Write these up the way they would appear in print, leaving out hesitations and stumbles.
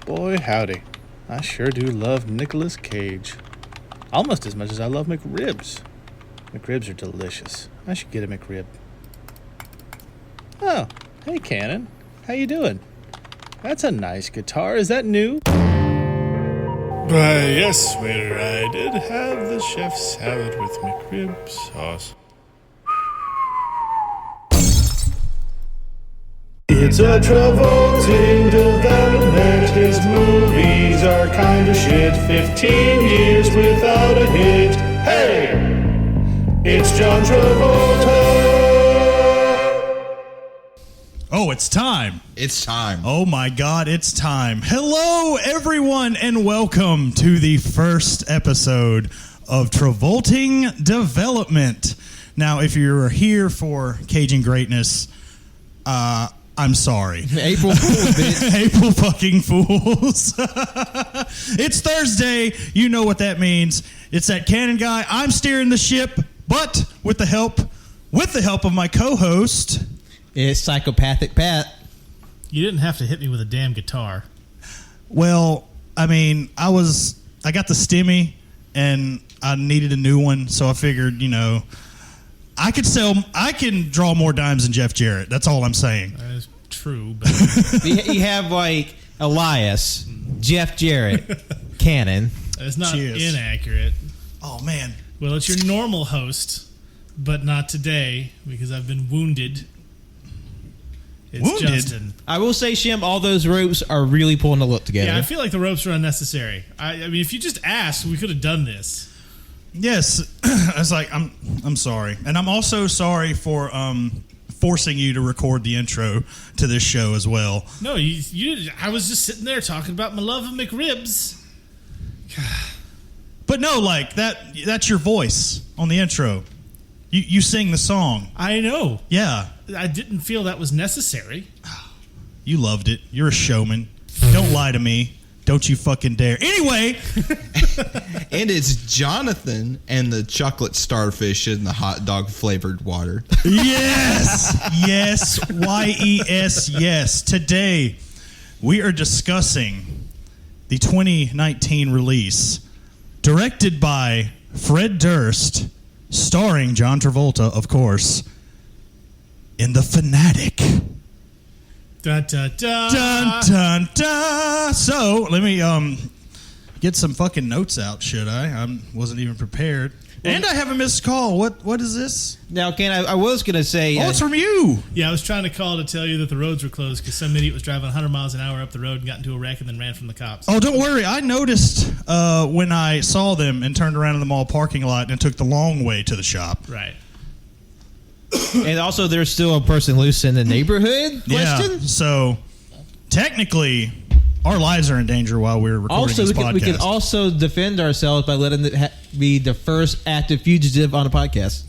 Boy, howdy. I sure do love Nicolas Cage. Almost as much as I love McRibs. McRibs are delicious. I should get a McRib. Oh, hey Cannon. How you doing? That's a nice guitar. Is that new? Why, yes, waiter, I did have the chef salad with McRib sauce. It's a Travolting development. His movies are kinda shit. 15 years without a hit. Hey! It's John Travolta! Oh, it's time. It's time. Oh my God, it's time. Hello, everyone, and welcome to the first episode of Travolting Development. Now, if you're here for Cajun Greatness, I'm sorry. April Fools, bitch. April fucking Fools. It's Thursday. You know what that means. It's that Cannon guy. I'm steering the ship, but with the help of my co-host. It's Psychopathic Pat. You didn't have to hit me with a damn guitar. Well, I mean, I got the stimmy and I needed a new one, so I figured, I can draw more dimes than Jeff Jarrett. That's all I'm saying. That is true. But You have like Elias, Jeff Jarrett, Cannon. it's not Cheers. inaccurate. Oh, man. Well, it's your normal host, but not today because I've been wounded. It's Wounded? Justin. I will say, Shim, all those ropes are really pulling the look together. Yeah, I feel like the ropes are unnecessary. I mean, if you just asked, we could have done this. Yes. I was like, I'm sorry. And I'm also sorry for forcing you to record the intro to this show as well. No, you. I was just sitting there talking about my love of McRibs. But no, like, that's your voice on the intro. You sing the song. I know. Yeah. I didn't feel that was necessary. You loved it. You're a showman. Don't lie to me. Don't you fucking dare. Anyway. And it's Jonathan and the chocolate starfish in the hot dog flavored water. Yes. Yes. Y-E-S. Yes. Today, we are discussing the 2019 release, directed by Fred Durst, starring John Travolta, of course, in the Fanatic. Dun, dun, dun. Dun, dun, dun. So, let me get some fucking notes out, should I? I wasn't even prepared. And I have a missed call. What is this? Now, Ken, I was going to say... Oh, it's from you. Yeah, I was trying to call to tell you that the roads were closed because some idiot was driving 100 miles an hour up the road and got into a wreck and then ran from the cops. Oh, don't worry. I noticed when I saw them and turned around in the mall parking lot and took the long way to the shop. Right. And also, there's still a person loose in the neighborhood? Question? Yeah, so technically, our lives are in danger while we're recording Also, this podcast. we can also defend ourselves by letting it be the first active fugitive on a podcast.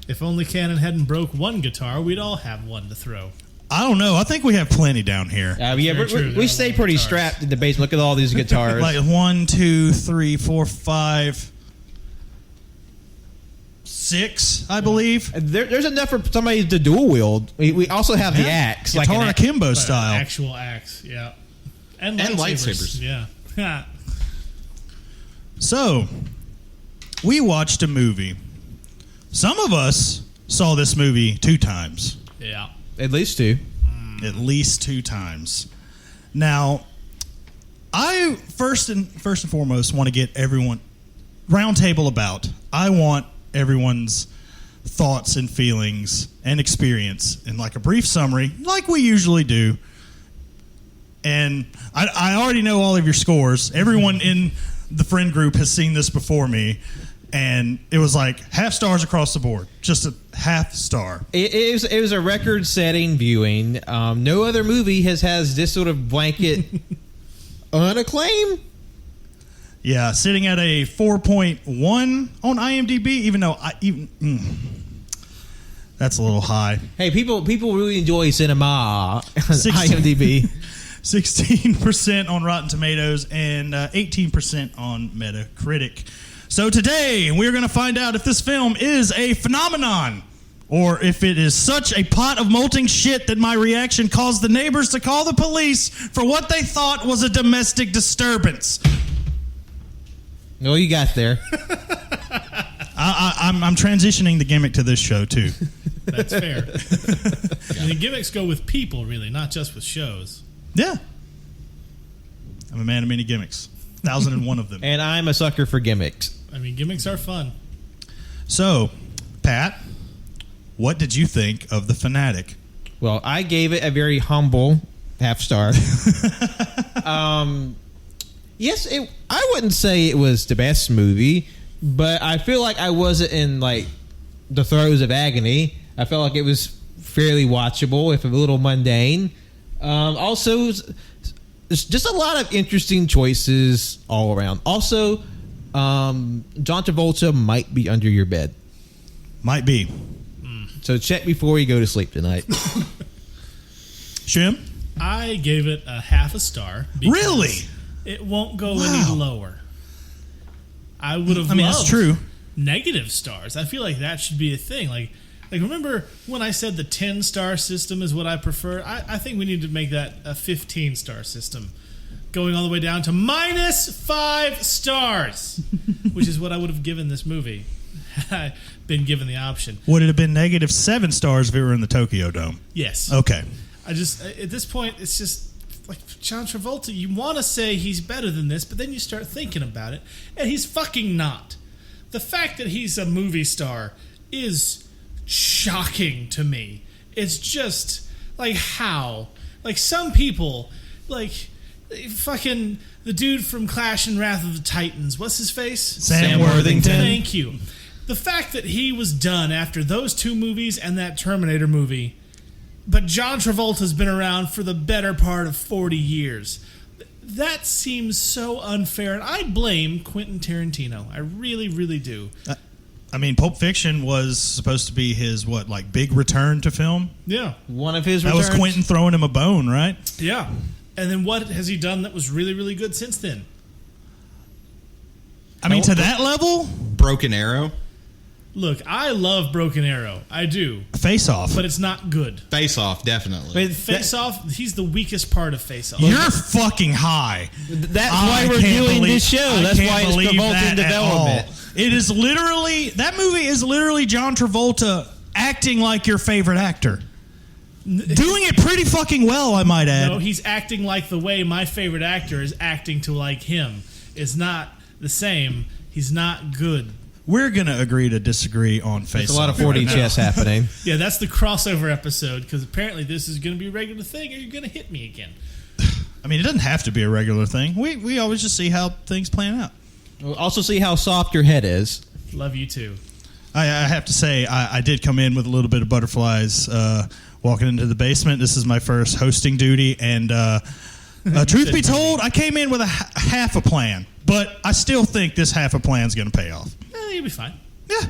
If only Cannon hadn't broke one guitar, we'd all have one to throw. I don't know. I think we have plenty down here. Yeah, Very true. we stay pretty strapped in the basement. Look at all these guitars. Like 1, 2, 3, 4, 5, 6, I believe. There's enough for somebody to dual wield. We also have the axe. Guitar an akimbo An style. actual axe, yeah. And lightsabers. Yeah. So, we watched a movie. Some of us saw this movie 2 times. Yeah. At least 2. At least 2 times. Now, I first and foremost want to get everyone roundtable about. I want everyone's thoughts and feelings and experience in like a brief summary, like we usually do. And I already know all of your scores. Everyone in the friend group has seen this before me. And it was like half stars across the board. Just a half star. It was a record-setting viewing. No other movie has this sort of blanket unacclaim. Yeah, sitting at a 4.1 on IMDb, even though that's a little high. Hey, people really enjoy cinema on IMDb. 16% on Rotten Tomatoes and 18% on Metacritic. So today, we're going to find out if this film is a phenomenon or if it is such a pot of molting shit that my reaction caused the neighbors to call the police for what they thought was a domestic disturbance. No, you got there. I'm transitioning the gimmick to this show, too. That's fair. And the gimmicks go with people, really, not just with shows. Yeah. I'm a man of many gimmicks. 1,001 of them. And I'm a sucker for gimmicks. I mean, gimmicks are fun. So, Pat, what did you think of The Fanatic? Well, I gave it a very humble half star. Yes, I wouldn't say it was the best movie, but I feel like I wasn't in like the throes of agony. I felt like it was fairly watchable, if a little mundane. Also, there's just a lot of interesting choices all around. Also, John Travolta might be under your bed. Might be. So check before you go to sleep tonight. Shim? I gave it a half a star. Really? It won't go any lower. I would have. I mean, that's true. Negative stars. I feel like that should be a thing. Like remember when I said the 10-star system is what I prefer? I think we need to make that a 15-star system, going all the way down to -5 stars, which is what I would have given this movie had I been given the option. Would it have been -7 stars if it were in the Tokyo Dome? Yes. Okay. I just, at this point, it's just like John Travolta. You want to say he's better than this, but then you start thinking about it, and he's fucking not. The fact that he's a movie star is shocking to me. It's just like how, like some people, like fucking the dude from Clash and Wrath of the Titans. What's his face? Sam Worthington. Thank you. The fact that he was done after those 2 movies and that Terminator movie. But John Travolta's been around for the better part of 40 years. That seems so unfair, and I blame Quentin Tarantino. I really, really do. I mean, Pulp Fiction was supposed to be his, big return to film? Yeah. One of his That returns. was Quentin throwing him a bone, right? Yeah. And then what has he done that was really, really good since then? I mean, to that level? Broken Arrow. Look, I love Broken Arrow. I do. Face Off. But it's not good. Face Off, definitely. Face Off, he's the weakest part of Face Off. You're fucking high. That's why we're doing this show. That's why it's Travolta in development. It is literally, that movie is literally John Travolta acting like your favorite actor. Doing it pretty fucking well, I might add. No, he's acting like the way my favorite actor is acting to like him. It's not the same. He's not good. We're going to agree to disagree on Face Off. There's a lot of 4D chess happening. Yeah, that's the crossover episode, because apparently this is going to be a regular thing, or you're going to hit me again. I mean, it doesn't have to be a regular thing. We always just see how things plan out. We'll also see how soft your head is. Love you too. I have to say, I did come in with a little bit of butterflies walking into the basement. This is my first hosting duty, and truth be told, I came in with a half a plan, but I still think this half a plan is going to pay off. You'll be fine. Yeah.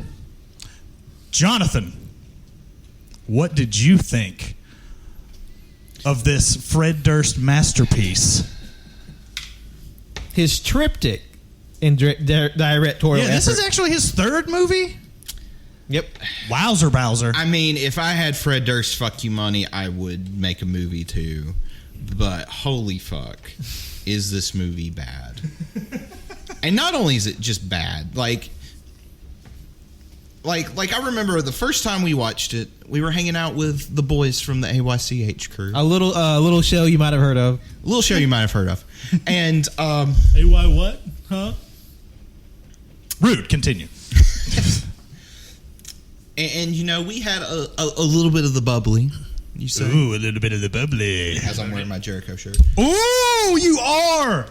Jonathan, what did you think of this Fred Durst masterpiece? His triptych in directorial Yeah, this effort. is actually his 3rd movie? Yep. Wowzer Bowser. I mean, if I had Fred Durst fuck you money, I would make a movie too. But holy fuck, is this movie bad? And not only is it just bad, like I remember the first time we watched it, we were hanging out with the boys from the AYCH crew. A little show you might have heard of. A little show you might have heard of. And AY what? Huh? Rude, continue. and you know, we had a little bit of the bubbly. You say? Ooh, a little bit of the bubbly. As I'm wearing my Jericho shirt. Ooh, you are!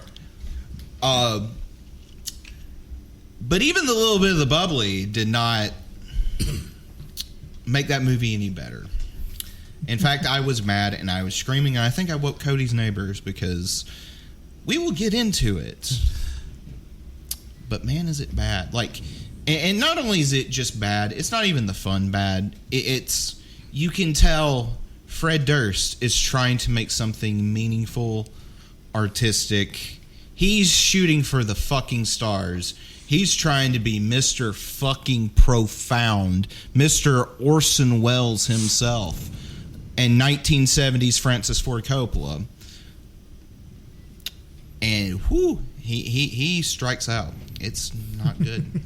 But even the little bit of the bubbly did not make that movie any better. In fact, I was mad and I was screaming, and I think I woke Cody's neighbors, because we will get into it. But man, is it bad. And not only is it just bad, it's not even the fun bad. It's you can tell Fred Durst is trying to make something meaningful, artistic. He's shooting for the fucking stars. He's trying to be Mr. fucking profound, Mr. Orson Welles himself, and 1970s Francis Ford Coppola. And he strikes out. It's not good.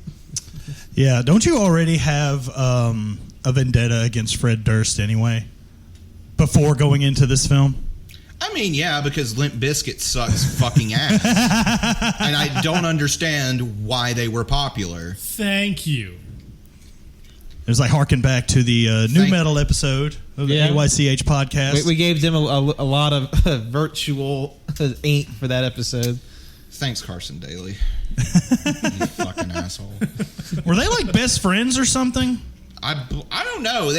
Yeah, don't you already have a vendetta against Fred Durst anyway? Before going into this film? I mean, yeah, because Limp Bizkit sucks fucking ass. And I don't understand why they were popular. Thank you. It was like harking back to the new metal episode of the AYCH podcast. We gave them a lot of virtual ink for that episode. Thanks, Carson Daly. You fucking asshole. Were they like best friends or something? I don't know.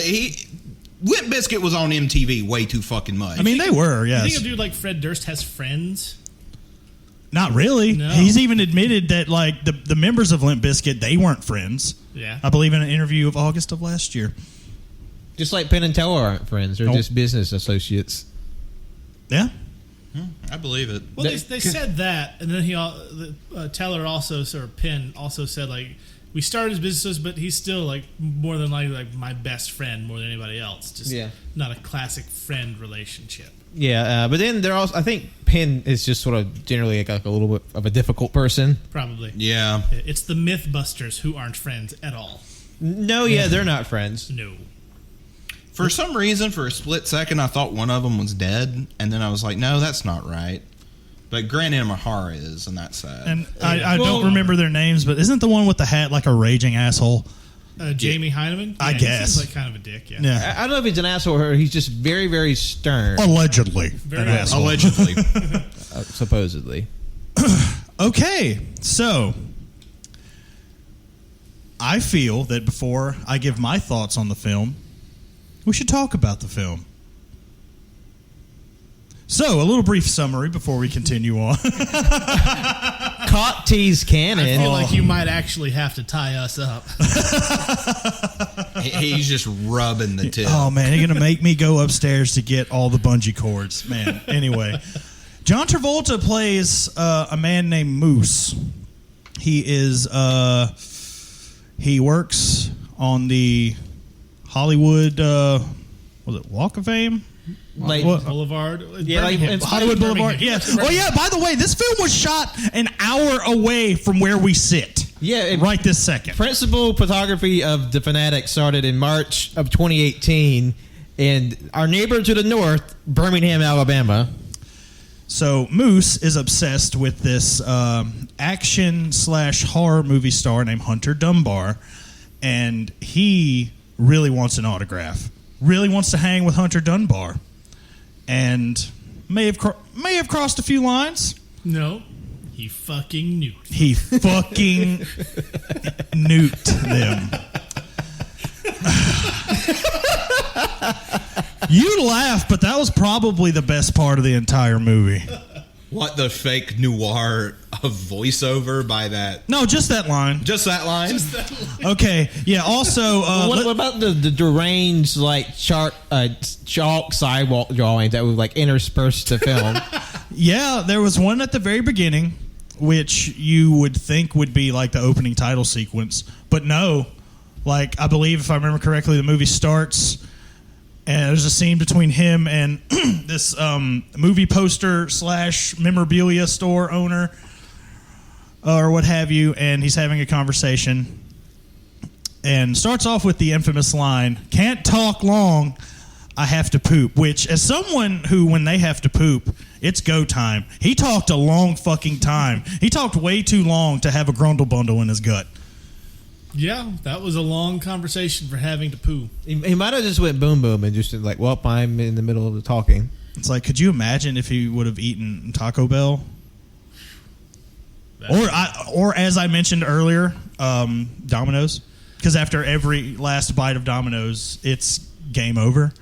Limp Bizkit was on MTV way too fucking much. I mean, they were, yes. You think a dude like Fred Durst has friends? Not really. No. He's even admitted that like the members of Limp Bizkit, they weren't friends. Yeah. I believe in an interview of August of last year. Just like Penn and Teller aren't friends. They're just business associates. Yeah. I believe it. Well, they said that, and then Teller also, or Penn also said, like, we started as businesses, but he's still like more than likely like my best friend more than anybody else. Just not a classic friend relationship. Yeah, but then they're also. I think Penn is just sort of generally like a little bit of a difficult person. Probably. Yeah. It's the Mythbusters who aren't friends at all. No, they're not friends. No. For some reason, for a split second, I thought one of them was dead, and then I was like, no, that's not right. But Grant Imahara is, and that's sad. And I don't remember their names, but isn't the one with the hat like a raging asshole? Jamie Hyneman? I He guess. seems like kind of a dick, yeah. Yeah. I don't know if he's an asshole or he's just very, very stern. Allegedly. Very an well. asshole. Allegedly. Supposedly. Okay, so I feel that before I give my thoughts on the film, we should talk about the film. So, a little brief summary before we continue on. Caught T's cannon. I feel like you might actually have to tie us up. He's just rubbing the tip. Oh, man, you're going to make me go upstairs to get all the bungee cords. Man, anyway. John Travolta plays a man named Moose. He is, he works on the Hollywood, was it Walk of Fame? Like, Boulevard. Yeah, like Birmingham. Hollywood Boulevard. Yeah. Oh, yeah. By the way, this film was shot an hour away from where we sit. Yeah, right this second. Principal photography of the Fanatic started in March of 2018, and our neighbor to the north, Birmingham, Alabama. So Moose is obsessed with this action/horror movie star named Hunter Dunbar, and he really wants an autograph. Really wants to hang with Hunter Dunbar. And may have crossed a few lines. No, he fucking knew. He fucking nuked them. You laugh, but that was probably the best part of the entire movie. What, the fake noir of voiceover by that? No, just that line. Just that line? Okay, yeah, also... what about the deranged, like, chalk sidewalk drawings that would, like, intersperse the film? Yeah, there was one at the very beginning, which you would think would be, like, the opening title sequence. But no. Like, I believe, if I remember correctly, the movie starts... And there's a scene between him and this movie poster / memorabilia store owner or what have you, and he's having a conversation and starts off with the infamous line, "Can't talk long, I have to poop," which, as someone who, when they have to poop, it's go time. He talked a long fucking time. He talked way too long to have a grundle bundle in his gut. Yeah, that was a long conversation for having to poo. He might have just went boom boom and just like, well, I'm in the middle of the talking. It's like, could you imagine if he would have eaten Taco Bell? Or as I mentioned earlier, Domino's. Because after every last bite of Domino's, it's game over.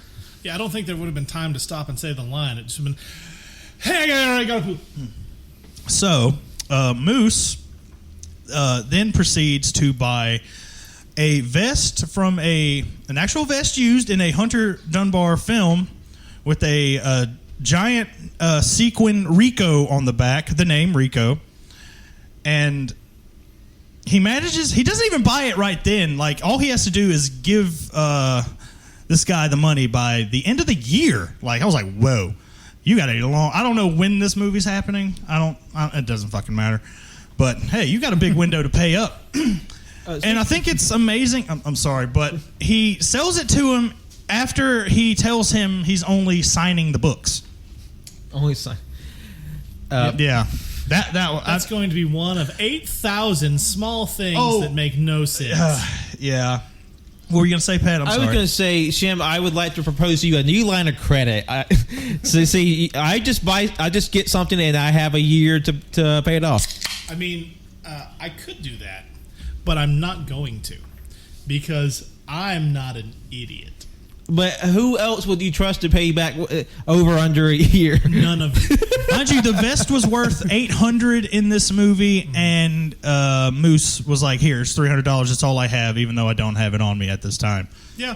Yeah, I don't think there would have been time to stop and say the line. It just would have been, hey, I gotta poop. So, Moose then proceeds to buy a vest from an actual vest used in a Hunter Dunbar film with a giant sequin Rico on the back, the name Rico. And he manages. He doesn't even buy it right then. Like all he has to do is give this guy the money by the end of the year. Like I was like, whoa, you got a long. I don't know when this movie's happening. It doesn't fucking matter. But hey, you got a big window to pay up. And I think it's amazing. I'm sorry, but he sells it to him after he tells him he's only signing the books. Only sign. Yeah. That's going to be one of 8,000 small things that make no sense. Yeah. What were you going to say, Pat? I'm I sorry. was going to say, Shim, I would like to propose to you a new line of credit. I just get something and I have a year to pay it off. I mean, I could do that, but I'm not going to because I'm not an idiot. But who else would you trust to pay you back over under a year? None of you. Mind you, the vest was worth $800 in this movie, and Moose was like, "Here's $300. That's all I have, even though I don't have it on me at this time." Yeah.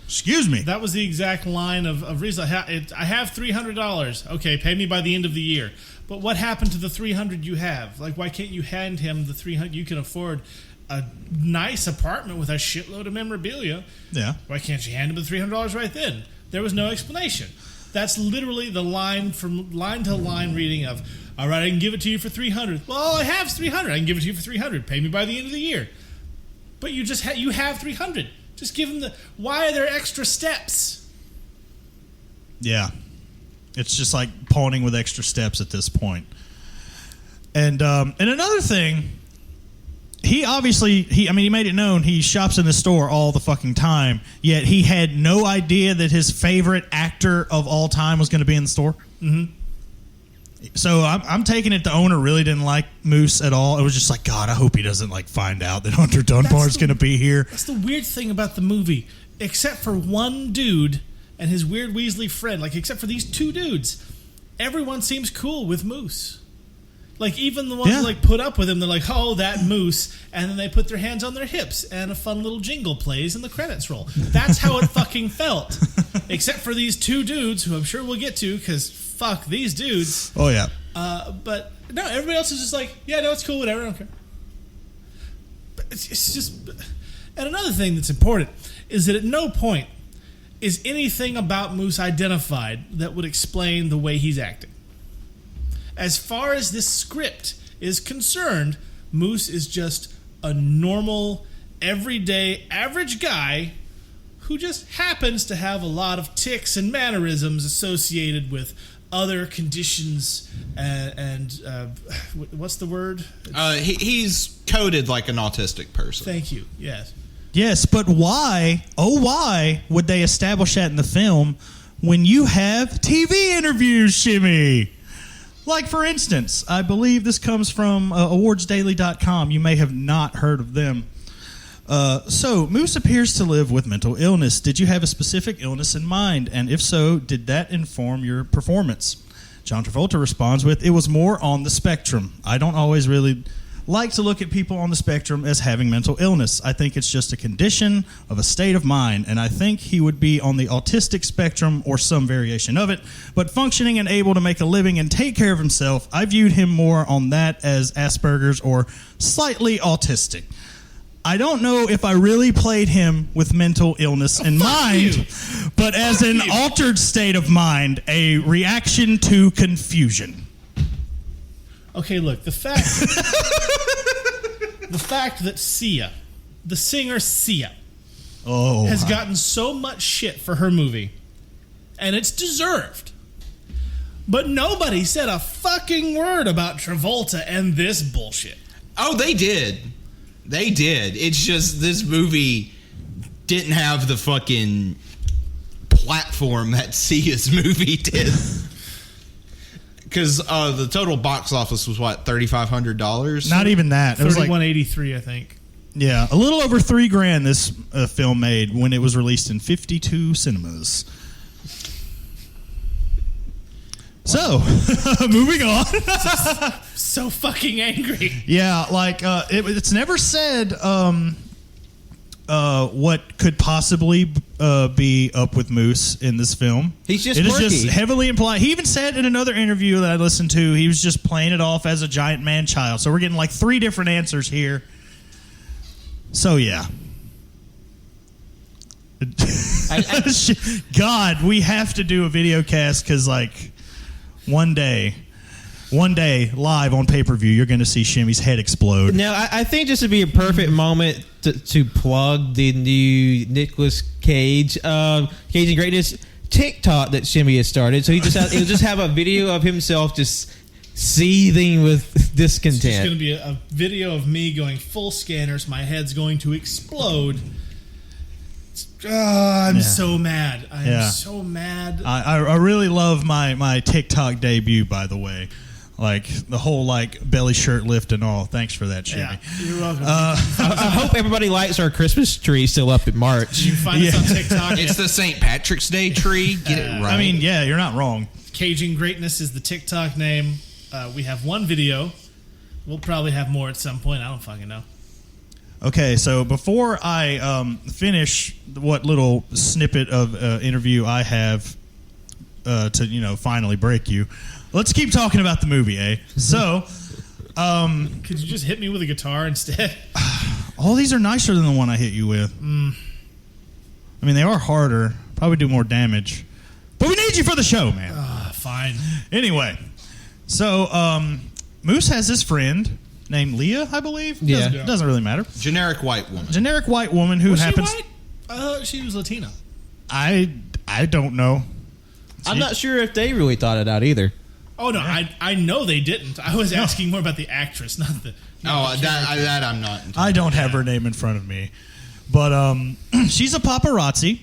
Excuse me. That was the exact line of reason. I have $300. Okay, pay me by the end of the year. But what happened to the $300 you have? Like, why can't you hand him the $300? You can afford a nice apartment with a shitload of memorabilia. Yeah. Why can't you hand him the $300 right then? There was no explanation. That's literally the line from line to line reading of, all right, I can give it to you for $300. Well, all I have is $300. I can give it to you for $300. Pay me by the end of the year. But you just you have $300. Just give him why are there extra steps? Yeah. It's just like pawning with extra steps at this point. And another thing, he obviously, he made it known he shops in the store all the fucking time, yet he had no idea that his favorite actor of all time was going to be in the store. Mm-hmm. So I'm taking it the owner really didn't like Moose at all. It was just like, God, I hope he doesn't like find out that Hunter Dunbar's going to be here. That's the weird thing about the movie. Except for one dude and his weird Weasley friend, like except for these two dudes, everyone seems cool with Moose. Like even the ones who like put up with him, they're like, "Oh, that Moose," and then they put their hands on their hips, and a fun little jingle plays, and the credits roll. That's how it fucking felt. Except for these two dudes, who I'm sure we'll get to, because fuck these dudes. Oh yeah. But no, everybody else is just like, "Yeah, no, it's cool, whatever, I don't care." But it's just, and another thing that's important is that at no point is anything about Moose identified that would explain the way he's acting. As far as this script is concerned, Moose is just a normal, everyday, average guy who just happens to have a lot of tics and mannerisms associated with other conditions and what's the word? He's coded like an autistic person. Thank you. Yes. Yes, but why would they establish that in the film when you have TV interviews, Shimmy? Like, for instance, I believe this comes from awardsdaily.com. You may have not heard of them. So, Moose appears to live with mental illness. Did you have a specific illness in mind? And if so, did that inform your performance? John Travolta responds with, it was more on the spectrum. I don't always really like to look at people on the spectrum as having mental illness. I think it's just a condition of a state of mind, and I think he would be on the autistic spectrum or some variation of it, but functioning and able to make a living and take care of himself. I viewed him more on that as Asperger's or slightly autistic. I don't know if I really played him with mental illness in mind, but as an altered state of mind, a reaction to confusion. Okay, look, the fact that Sia, the singer Sia, has gotten so much shit for her movie, and it's deserved, but nobody said a fucking word about Travolta and this bullshit. Oh, they did. They did. It's just this movie didn't have the fucking platform that Sia's movie did. Because the total box office was what, $3,500? Not even that. It was like $3,183, I think. Yeah, a little over $3,000 this film made when it was released in 52 cinemas. So, moving on. So fucking angry. Yeah, like it's never said what could possibly be up with Moose in this film. He's just It is quirky. just heavily implied. He even said in another interview that I listened to, he was just playing it off as a giant man child. So we're getting like 3 different answers here. So yeah. God, we have to do a video cast because, like, one day, live on pay-per-view, you're going to see Shimmy's head explode. Now, I think this would be a perfect moment to plug the new Nicolas Cage, Cage and Greatness TikTok that Shimmy has started. So he'll just have a video of himself just seething with discontent. It's going to be a video of me going full scanners. My head's going to explode. I'm so mad. I am so mad. I really love my TikTok debut, by the way. Like, the whole, like, belly shirt lift and all. Thanks for that, Shimmy. Yeah, you're welcome. I hope everybody likes our Christmas tree still up in March. You can find us on TikTok. It's the St. Patrick's Day tree. Get it right. I mean, yeah, you're not wrong. Caging Greatness is the TikTok name. We have one video. We'll probably have more at some point. I don't fucking know. Okay, so before I finish what little snippet of interview I have to finally break you, let's keep talking about the movie, eh? So, could you just hit me with a guitar instead? all these are nicer than the one I hit you with. I mean, they are harder, probably do more damage, but we need you for the show, man. Fine. Anyway, so Moose has his friend named Leah, I believe. Yeah. Doesn't really matter. Generic white woman. Generic white woman who Was happens. she white? She was Latina. I don't know. I'm not sure if they really thought it out either. Oh no, I know they didn't. I was asking more about the actress, not the. That I'm not. I don't have her name in front of me, but she's a paparazzi,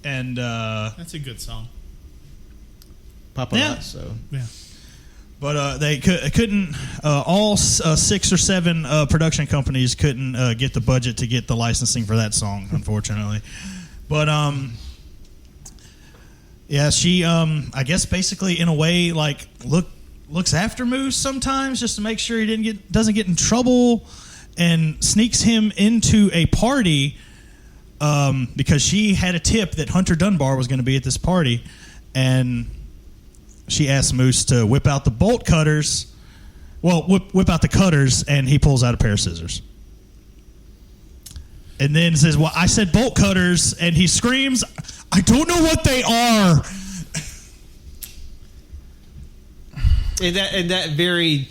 and That's a good song. Paparazzo. Yeah. But they couldn't. All 6 or 7 production companies couldn't get the budget to get the licensing for that song, unfortunately. But yeah, she I guess basically in a way like looks after Moose sometimes just to make sure he doesn't get in trouble, and sneaks him into a party because she had a tip that Hunter Dunbar was going to be at this party, and she asks Moose to whip out the bolt cutters. Well, whip out the cutters, and he pulls out a pair of scissors. And then says, well, I said bolt cutters, and he screams, I don't know what they are. And that very,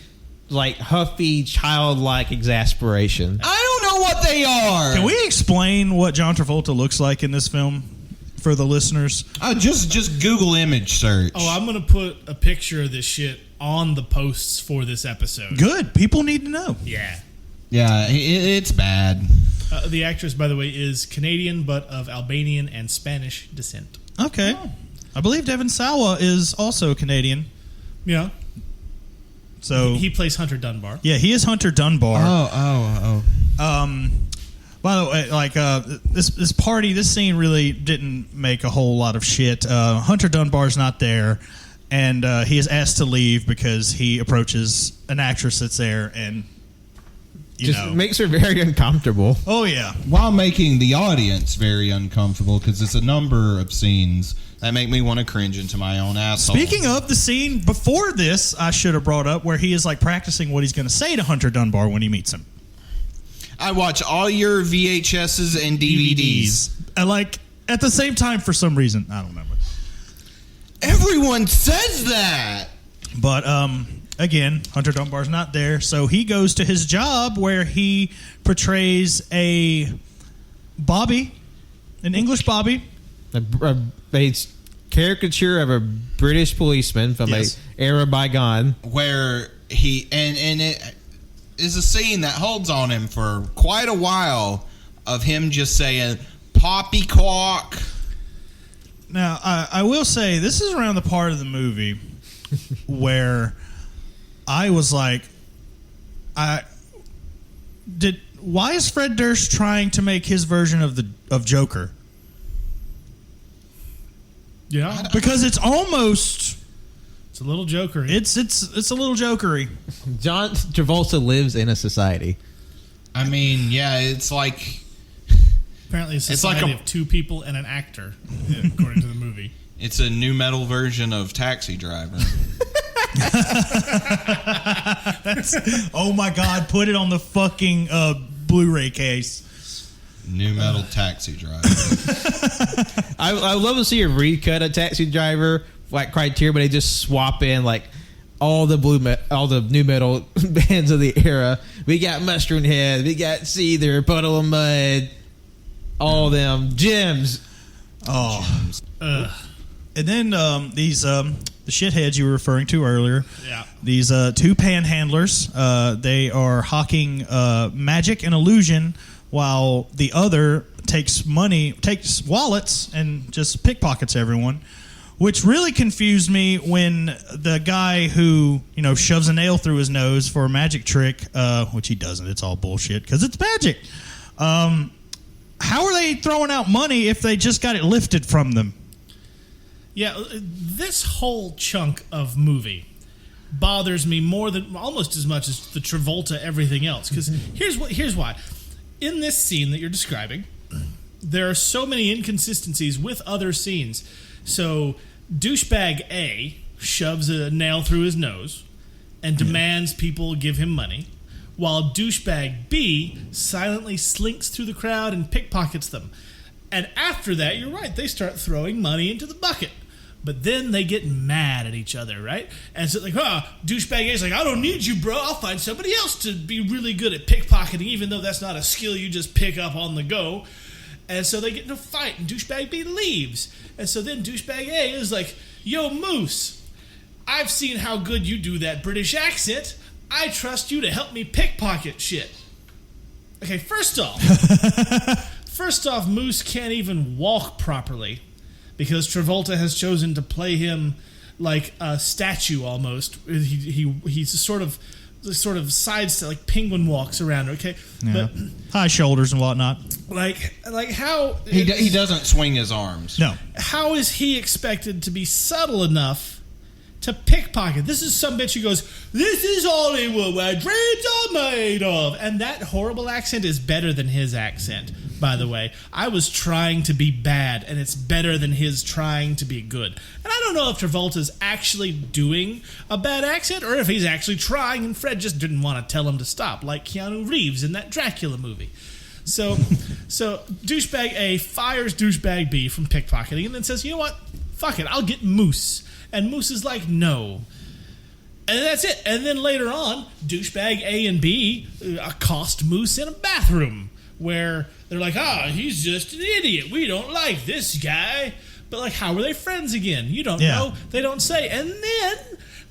like, huffy, childlike exasperation. I don't know what they are. Can we explain what John Travolta looks like in this film for the listeners? Just Google image search. Oh, I'm gonna put a picture of this shit on the posts for this episode. Good. People need to know. Yeah. Yeah, it's bad. The actress, by the way, is Canadian but of Albanian and Spanish descent. Okay. I believe Devon Sawa is also Canadian. Yeah. So He plays Hunter Dunbar. yeah, he is Hunter Dunbar. Oh. By the way, like this party, this scene really didn't make a whole lot of shit. Hunter Dunbar's not there, and he is asked to leave because he approaches an actress that's there, and Makes her very uncomfortable. Oh yeah, While making the audience very uncomfortable because it's a number of scenes that make me want to cringe into my own asshole. Speaking of the scene before this, I should have brought up where he is like practicing what he's going to say to Hunter Dunbar when he meets him. I watch all your VHSs and DVDs. And like at the same time, for some reason, I don't remember. Everyone says that. But again, Hunter Dunbar's not there, so he goes to his job where he portrays a Bobby, an English Bobby. A caricature of a British policeman from Yes. an era bygone. Where he and it is a scene that holds on him for quite a while of him just saying poppycock. Now, I will say this is around the part of the movie where I was like, why is Fred Durst trying to make his version of Joker? Yeah. Because it's almost It's a little jokery. it's a little jokery. John Travolta lives in a society. I mean, yeah, it's like Apparently a It's society like a- of 2 people and an actor, according to the movie. it's a new metal version of Taxi Driver. Oh my God! Put it on the fucking Blu-ray case. New Metal Taxi Driver. I would love to see a recut of Taxi Driver like Criteria, but they just swap in like all the all the new metal bands of the era. We got Mushroom Head, we got Seether, Puddle of Mud, all them Gems. Oh, and then these the shitheads you were referring to earlier. Yeah. These two panhandlers. They are hawking magic and illusion, while the other takes wallets, and just pickpockets everyone. Which really confused me when the guy who, shoves a nail through his nose for a magic trick, which he doesn't. It's all bullshit because it's magic. How are they throwing out money if they just got it lifted from them? Yeah, this whole chunk of movie bothers me almost as much as the Travolta everything else. Because here's why. In this scene that you're describing, there are so many inconsistencies with other scenes. So douchebag A shoves a nail through his nose and demands people give him money, while douchebag B silently slinks through the crowd and pickpockets them. And after that, you're right, they start throwing money into the bucket. But then they get mad at each other, right? And so douchebag A's like, I don't need you, bro. I'll find somebody else to be really good at pickpocketing, even though that's not a skill you just pick up on the go. And so they get in a fight, and douchebag B leaves. And so then douchebag A is like, yo, Moose, I've seen how good you do that British accent. I trust you to help me pickpocket shit. Okay, first off, Moose can't even walk properly because Travolta has chosen to play him like a statue almost. He's sort of sides like penguin walks around. Okay, yeah. But high shoulders and whatnot. Like how he doesn't swing his arms. No. How is he expected to be subtle enough to pickpocket? This is some bitch who goes, "This is Hollywood, where dreams are made of," and that horrible accent is better than his accent. By the way, I was trying to be bad, and it's better than his trying to be good. And I don't know if Travolta's actually doing a bad accent, or if he's actually trying, and Fred just didn't want to tell him to stop, like Keanu Reeves in that Dracula movie. So douchebag A fires douchebag B from pickpocketing, and then says, "You know what? Fuck it, I'll get Moose." And Moose is like, "No." And that's it. And then later on, douchebag A and B accost Moose in a bathroom, where they're like, he's just an idiot. We don't like this guy. But, like, how are they friends again? You don't know. They don't say. And then,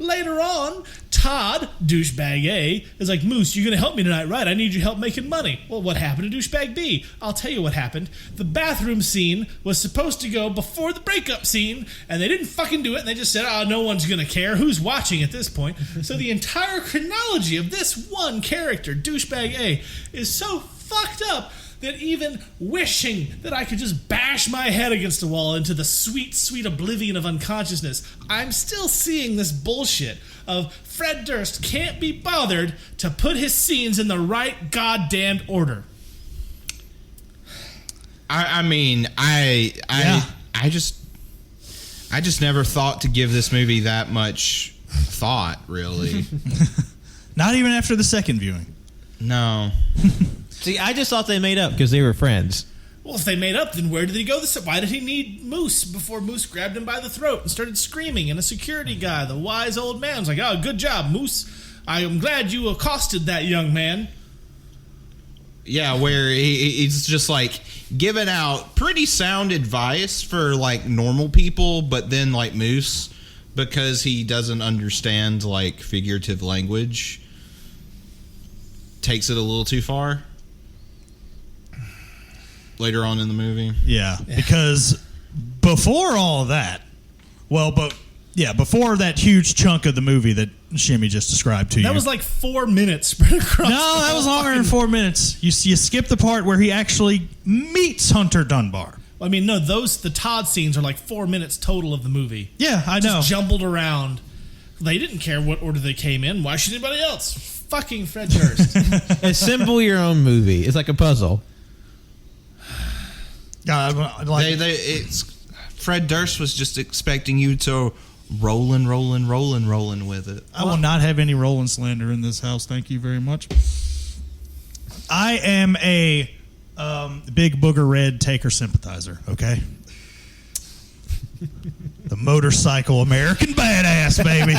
later on, Todd, douchebag A, is like, "Moose, you're going to help me tonight, right? I need your help making money." Well, what happened to douchebag B? I'll tell you what happened. The bathroom scene was supposed to go before the breakup scene, and they didn't fucking do it, and they just said, no one's going to care. Who's watching at this point? So the entire chronology of this one character, douchebag A, is so fucked up that even wishing that I could just bash my head against a wall into the sweet, sweet oblivion of unconsciousness, I'm still seeing this bullshit of Fred Durst can't be bothered to put his scenes in the right goddamned order. I just never thought to give this movie that much thought, really. Not even after the second viewing. No. See, I just thought they made up because they were friends. Well, if they made up, then where did he go? Why did he need Moose before Moose grabbed him by the throat and started screaming? And a security guy, the wise old man, was like, "Good job, Moose. I am glad you accosted that young man." Yeah, where he's just like giving out pretty sound advice for like normal people, but then like Moose, because he doesn't understand like figurative language, takes it a little too far. Later on in the movie. Yeah, because before all of that, before that huge chunk of the movie that Shimmy just described to you. That was like 4 minutes spread across. No, that was longer than 4 minutes. You skip the part where he actually meets Hunter Dunbar. I mean, no, the Todd scenes are like 4 minutes total of the movie. Yeah, I know. Just jumbled around. They didn't care what order they came in. Why should anybody else? Fucking Fred Durst. Assemble your own movie. It's like a puzzle. It's Fred Durst was just expecting you to rolling with it. I will not have any rolling slander in this house. Thank you very much. I am a Big booger red Taker sympathizer, okay? The motorcycle American badass, baby.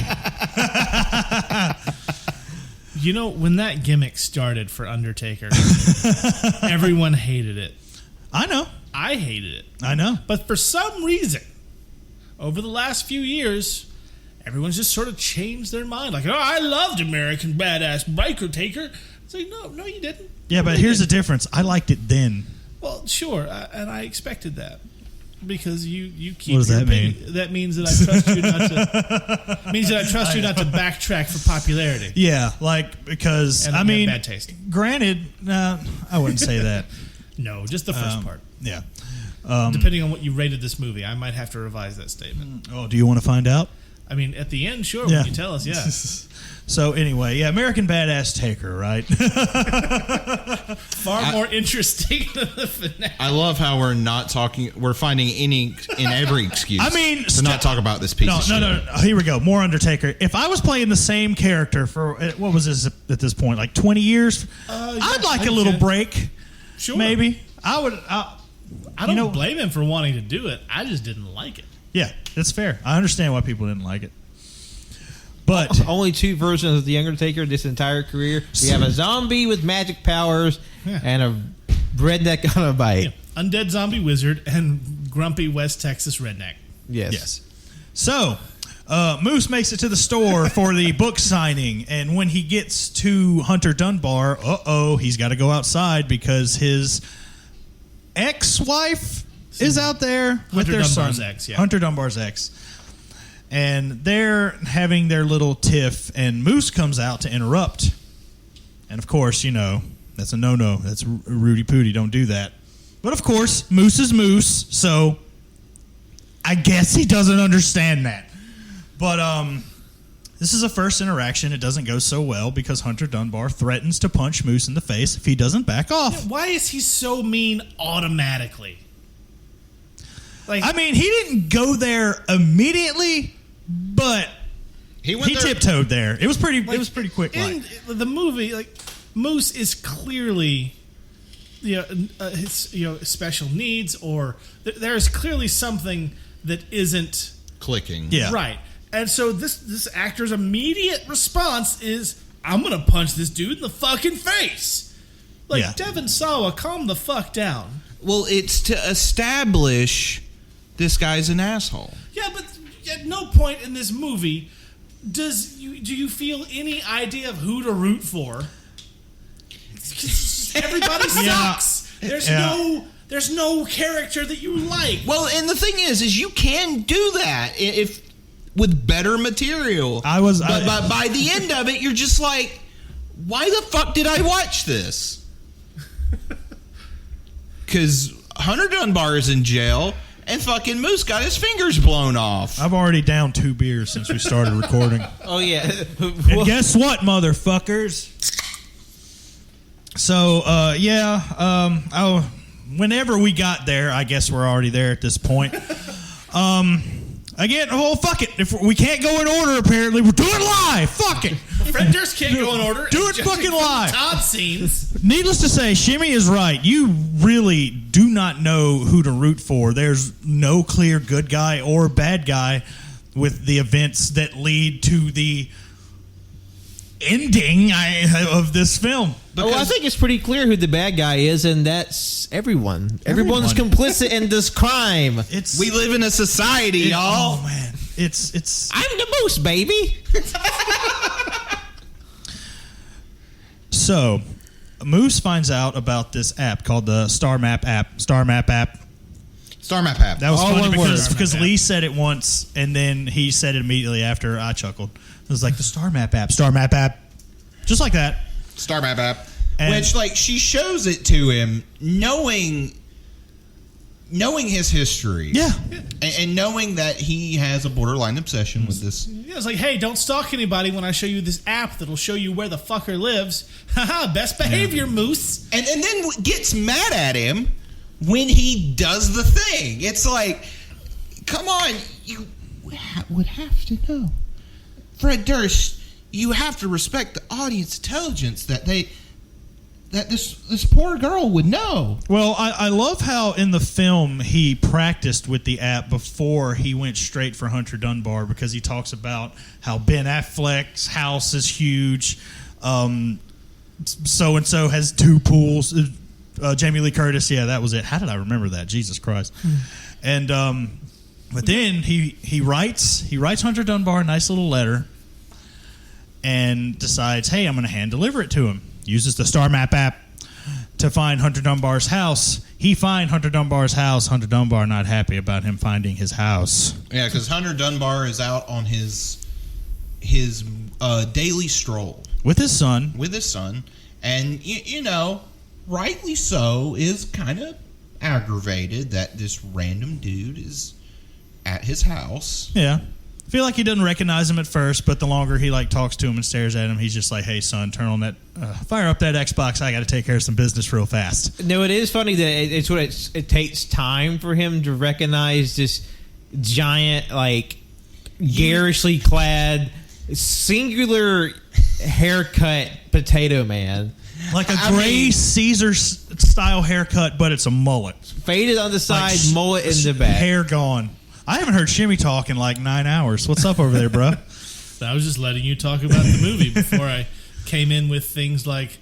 You know, when that gimmick started for Undertaker, everyone hated it. I know. I hated it. I know. But for some reason, over the last few years, everyone's just sort of changed their mind. Like, oh, I loved American Badass Biker Taker. It's like, no, you didn't. Yeah, but here's the difference. I liked it then. Well, sure, and I expected that. Because you keep. What does your that mean? opinion. That means that I trust you not to. Means that I trust you not to backtrack for popularity. Yeah, like, because, And I you have mean, bad taste. granted, I wouldn't say that. No, just the first part. Yeah. Depending on what you rated this movie, I might have to revise that statement. Oh, do you want to find out? I mean, at the end, sure, Yeah. when you tell us, yeah. So anyway, yeah, American Badass Taker, right? Far more interesting than the Fanatic. I love how we're finding any and every excuse. I mean, to not talk about this piece of shit. No. Here we go. More Undertaker. If I was playing the same character for what was this at this point, like 20 years, I'd like a little break. Sure. Maybe I would. I don't blame him for wanting to do it. I just didn't like it. Yeah, that's fair. I understand why people didn't like it. But Only two versions of the Undertaker this entire career. We have a zombie with magic powers and a redneck on a bike. Yeah. Undead zombie wizard and grumpy West Texas redneck. Yes. So, Moose makes it to the store for the book signing, and when he gets to Hunter Dunbar, he's got to go outside because his ex-wife is out there with Hunter their Dunbar's son. ex, yeah. Hunter Dunbar's ex. And they're having their little tiff, and Moose comes out to interrupt. And, of course, that's a no-no. That's Rudy Pooty. Don't do that. But, of course, Moose is Moose, so I guess he doesn't understand that. But this is a first interaction. It doesn't go so well because Hunter Dunbar threatens to punch Moose in the face if he doesn't back off. Why is he so mean automatically? Like, I mean, he didn't go there immediately, but He he tiptoed there. It was pretty. like, it was pretty quick. In the movie, like, Moose is clearly, his special needs, or there is clearly something that isn't clicking. Yeah. right. And so this actor's immediate response is, "I'm gonna punch this dude in the fucking face." Like, Yeah. Devin Sawa, calm the fuck down. Well, it's to establish this guy's an asshole. Yeah, but at no point in this movie do you feel any idea of who to root for. Everybody sucks. There's no character that you like. Well, and the thing is you can do that if with better material. But by the end of it, you're just like, why the fuck did I watch this? Because Hunter Dunbar is in jail, and fucking Moose got his fingers blown off. I've already downed 2 beers since we started recording. Oh, yeah. And guess what, motherfuckers? So, whenever we got there, I guess we're already there at this point. Again, fuck it. If we can't go in order, apparently, we're doing live. Fuck it. Fred Durst can't go in order. Do it fucking live. Todd scenes. Needless to say, Shimmy is right. You really do not know who to root for. There's no clear good guy or bad guy with the events that lead to the ending of this film. I think it's pretty clear who the bad guy is, and that's everyone. Everyone's complicit in this crime. We live in a society, y'all. Oh man, it's. I'm the Moose, baby. So, Moose finds out about this app called the Star Map app. Star Map app. That was All funny one word. because Lee said it once, and then he said it immediately after. I chuckled. It was like the Star Map app. Just like that. Star Map app. And- Which, like, she shows it to him knowing his history. Yeah. And knowing that he has a borderline obsession with this. Yeah, it's like, hey, don't stalk anybody when I show you this app that'll show you where the fucker lives. Haha, best behavior, Moose. And then gets mad at him when he does the thing. It's like, come on, you would have to know. Fred Durst, you have to respect the audience intelligence that that this poor girl would know. Well, I love how in the film he practiced with the app before he went straight for Hunter Dunbar, because he talks about how Ben Affleck's house is huge. So-and-so has 2 pools. Jamie Lee Curtis, yeah, that was it. How did I remember that? Jesus Christ. And but then he writes Hunter Dunbar a nice little letter and decides, hey, I'm going to hand deliver it to him. Uses the Star Map app to find Hunter Dunbar's house. He find Hunter Dunbar's house. Hunter Dunbar not happy about him finding his house. Yeah, because Hunter Dunbar is out on his daily stroll With his son. And you know, rightly so, is kind of aggravated that this random dude is at his house. Yeah. I feel like he doesn't recognize him at first, but the longer he talks to him and stares at him, he's just like, hey, son, turn on that, fire up that Xbox. I got to take care of some business real fast. No, it is funny that it takes time for him to recognize this giant, garishly clad, singular haircut potato man. Like a gray Caesar-style haircut, but it's a mullet. Faded on the side, mullet in the back. Hair gone. I haven't heard Shimmy talk in 9 hours. What's up over there, bro? I was just letting you talk about the movie before I came in with things like,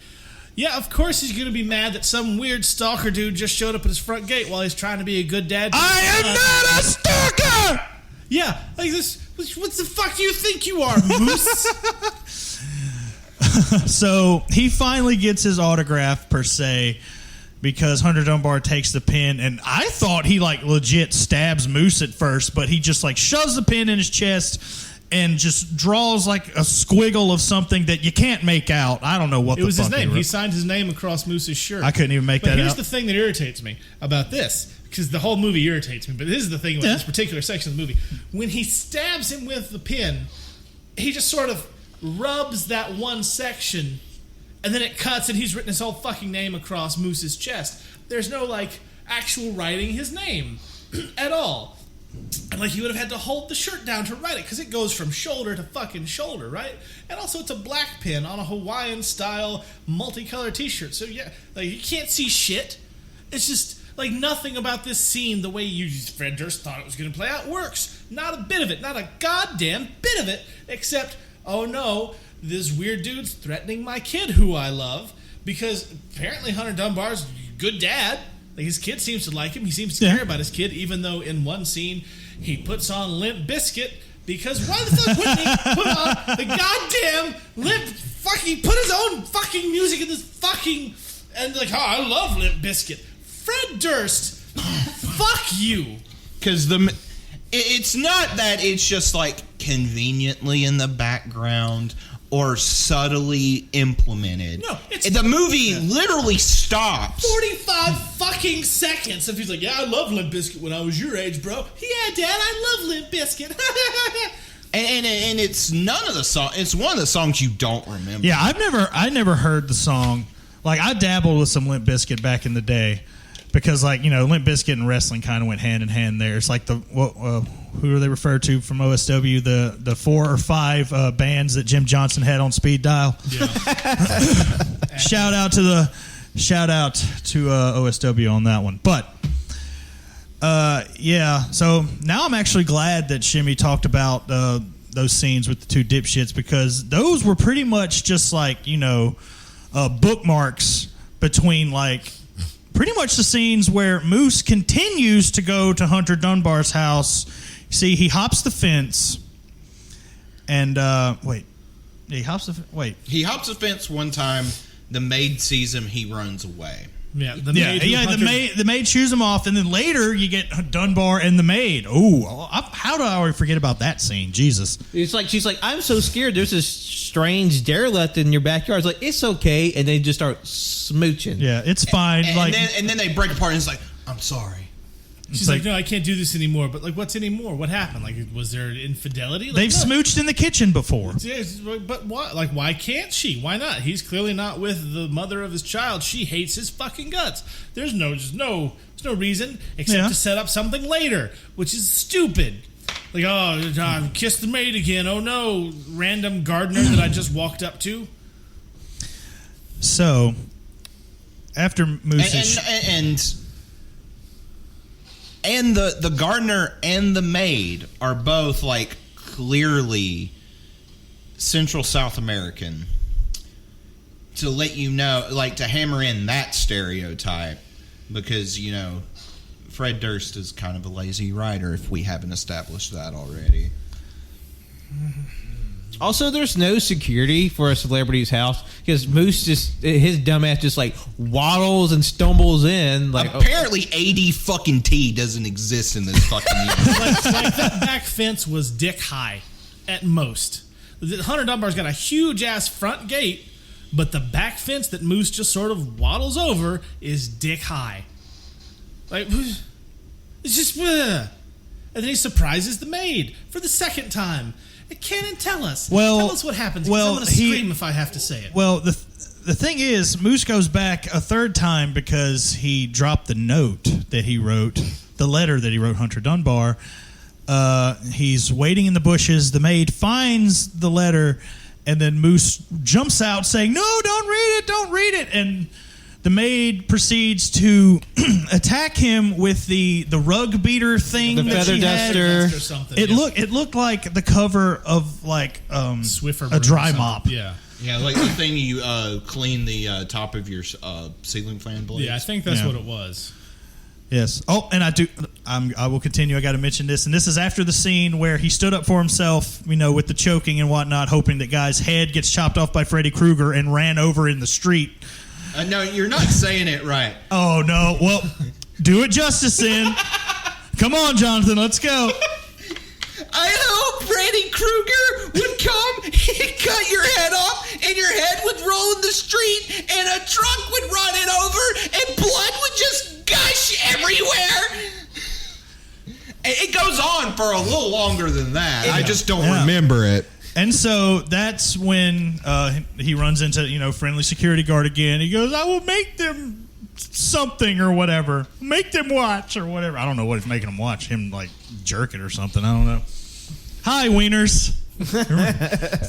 yeah, of course he's going to be mad that some weird stalker dude just showed up at his front gate while he's trying to be a good dad. I am not a stalker! Yeah, like this. What the fuck do you think you are, Moose? So he finally gets his autograph, per se, because Hunter Dunbar takes the pen, and I thought he legit stabs Moose at first, but he just shoves the pen in his chest and just draws a squiggle of something that you can't make out. I don't know what it was his name. He signed his name across Moose's shirt. I couldn't even make that out. But here's the thing that irritates me about this, because the whole movie irritates me, but this is the thing about this particular section of the movie. When he stabs him with the pen, he just sort of rubs that one section, and then it cuts, and he's written his whole fucking name across Moose's chest. There's no actual writing his name at all. And he would have had to hold the shirt down to write it, because it goes from shoulder to fucking shoulder, right? And also it's a black pin on a Hawaiian style multicolored t-shirt. So yeah, you can't see shit. It's just nothing about this scene, the way Fred Durst thought it was going to play out, works. Not a bit of it. Not a goddamn bit of it. Except, oh no, this weird dude's threatening my kid who I love, because apparently Hunter Dunbar's a good dad. His kid seems to like him. He seems to care about his kid, even though in one scene he puts on Limp Bizkit, because why the fuck wouldn't he put on the goddamn he put his own fucking music in this fucking, and I love Limp Bizkit. Fred Durst, fuck you. Because it's not that it's just conveniently in the background or subtly implemented. No, the movie literally stops. 45 fucking seconds. If he's yeah, I love Limp Bizkit when I was your age, bro. Yeah, Dad, I love Limp Bizkit. and it's none of the song. It's one of the songs you don't remember. Yeah, I never heard the song. I dabbled with some Limp Bizkit back in the day, because Limp Bizkit and wrestling kind of went hand in hand there. It's who are they referred to from OSW? The 4 or 5 bands that Jim Johnson had on speed dial. Yeah. Shout out to OSW on that one. But yeah, so now I'm actually glad that Shimmy talked about those scenes with the 2 dipshits, because those were pretty much just bookmarks between pretty much the scenes where Moose continues to go to Hunter Dunbar's house. See, he hops the fence, and he hops the fence one time. The maid sees him. He runs away. Yeah, the maid shoos him off, and then later you get Dunbar and the maid. Oh, how do I already forget about that scene? Jesus. It's she's I'm so scared. There's this strange derelict in your backyard. It's it's okay, and they just start smooching. Yeah, it's fine. And then they break apart, and it's I'm sorry. She's no, I can't do this anymore. But what's anymore? What happened? Was there infidelity? They've smooched in the kitchen before. Yeah, but why? Why can't she? Why not? He's clearly not with the mother of his child. She hates his fucking guts. There's no reason except to set up something later, which is stupid. Kiss the maid again. Oh no, random gardener that I just walked up to. So, after Moose is and the gardener and the maid are both like clearly Central South American, to let you know, like to hammer in that stereotype, because you know Fred Durst is kind of a lazy writer if we haven't established that already. Also, there's no security for a celebrity's house because Moose his dumbass just like waddles and stumbles in. Like apparently, AD fucking T doesn't exist in this fucking universe. like that back fence was dick high, at most. Hunter Dunbar's got a huge ass front gate, but the back fence that Moose just sort of waddles over is dick high. Like it's just, and then he surprises the maid for the second time. Cannon, tell us. Tell us what happens. I'm going to scream if I have to say it. Well, the thing is, Moose goes back a third time because he dropped the note that he wrote, the letter that he wrote Hunter Dunbar. He's waiting in the bushes. The maid finds the letter, and then Moose jumps out saying, "No, don't read it." And the maid proceeds to attack him with the rug beater thing, the that feather she duster. Or something, It looked like the cover of like Swiffer a dry broom or mop. something. Yeah, like the thing you clean the top of your ceiling fan blades. Yeah, I think that's Yeah. what it was. Yes. Oh, and I will continue. I got to mention this, and this is after the scene where he stood up for himself, you know, with the choking and whatnot, hoping that guy's head gets chopped off by Freddy Krueger and ran over in the street. No, you're not saying it right. Oh no! Well, do it justice then. Come on, Jonathan, let's go. I hope Freddy Krueger would come and cut your head off, and your head would roll in the street, and a truck would run it over, and blood would just gush everywhere. It goes on for a little longer than that. I just don't remember it. And so that's when he runs into, you know, friendly security guard again. He goes, "I will make them something or whatever. Make them watch or whatever." I don't know what he's making them watch. Him, like, jerk it or something. I don't know. Hi, wieners.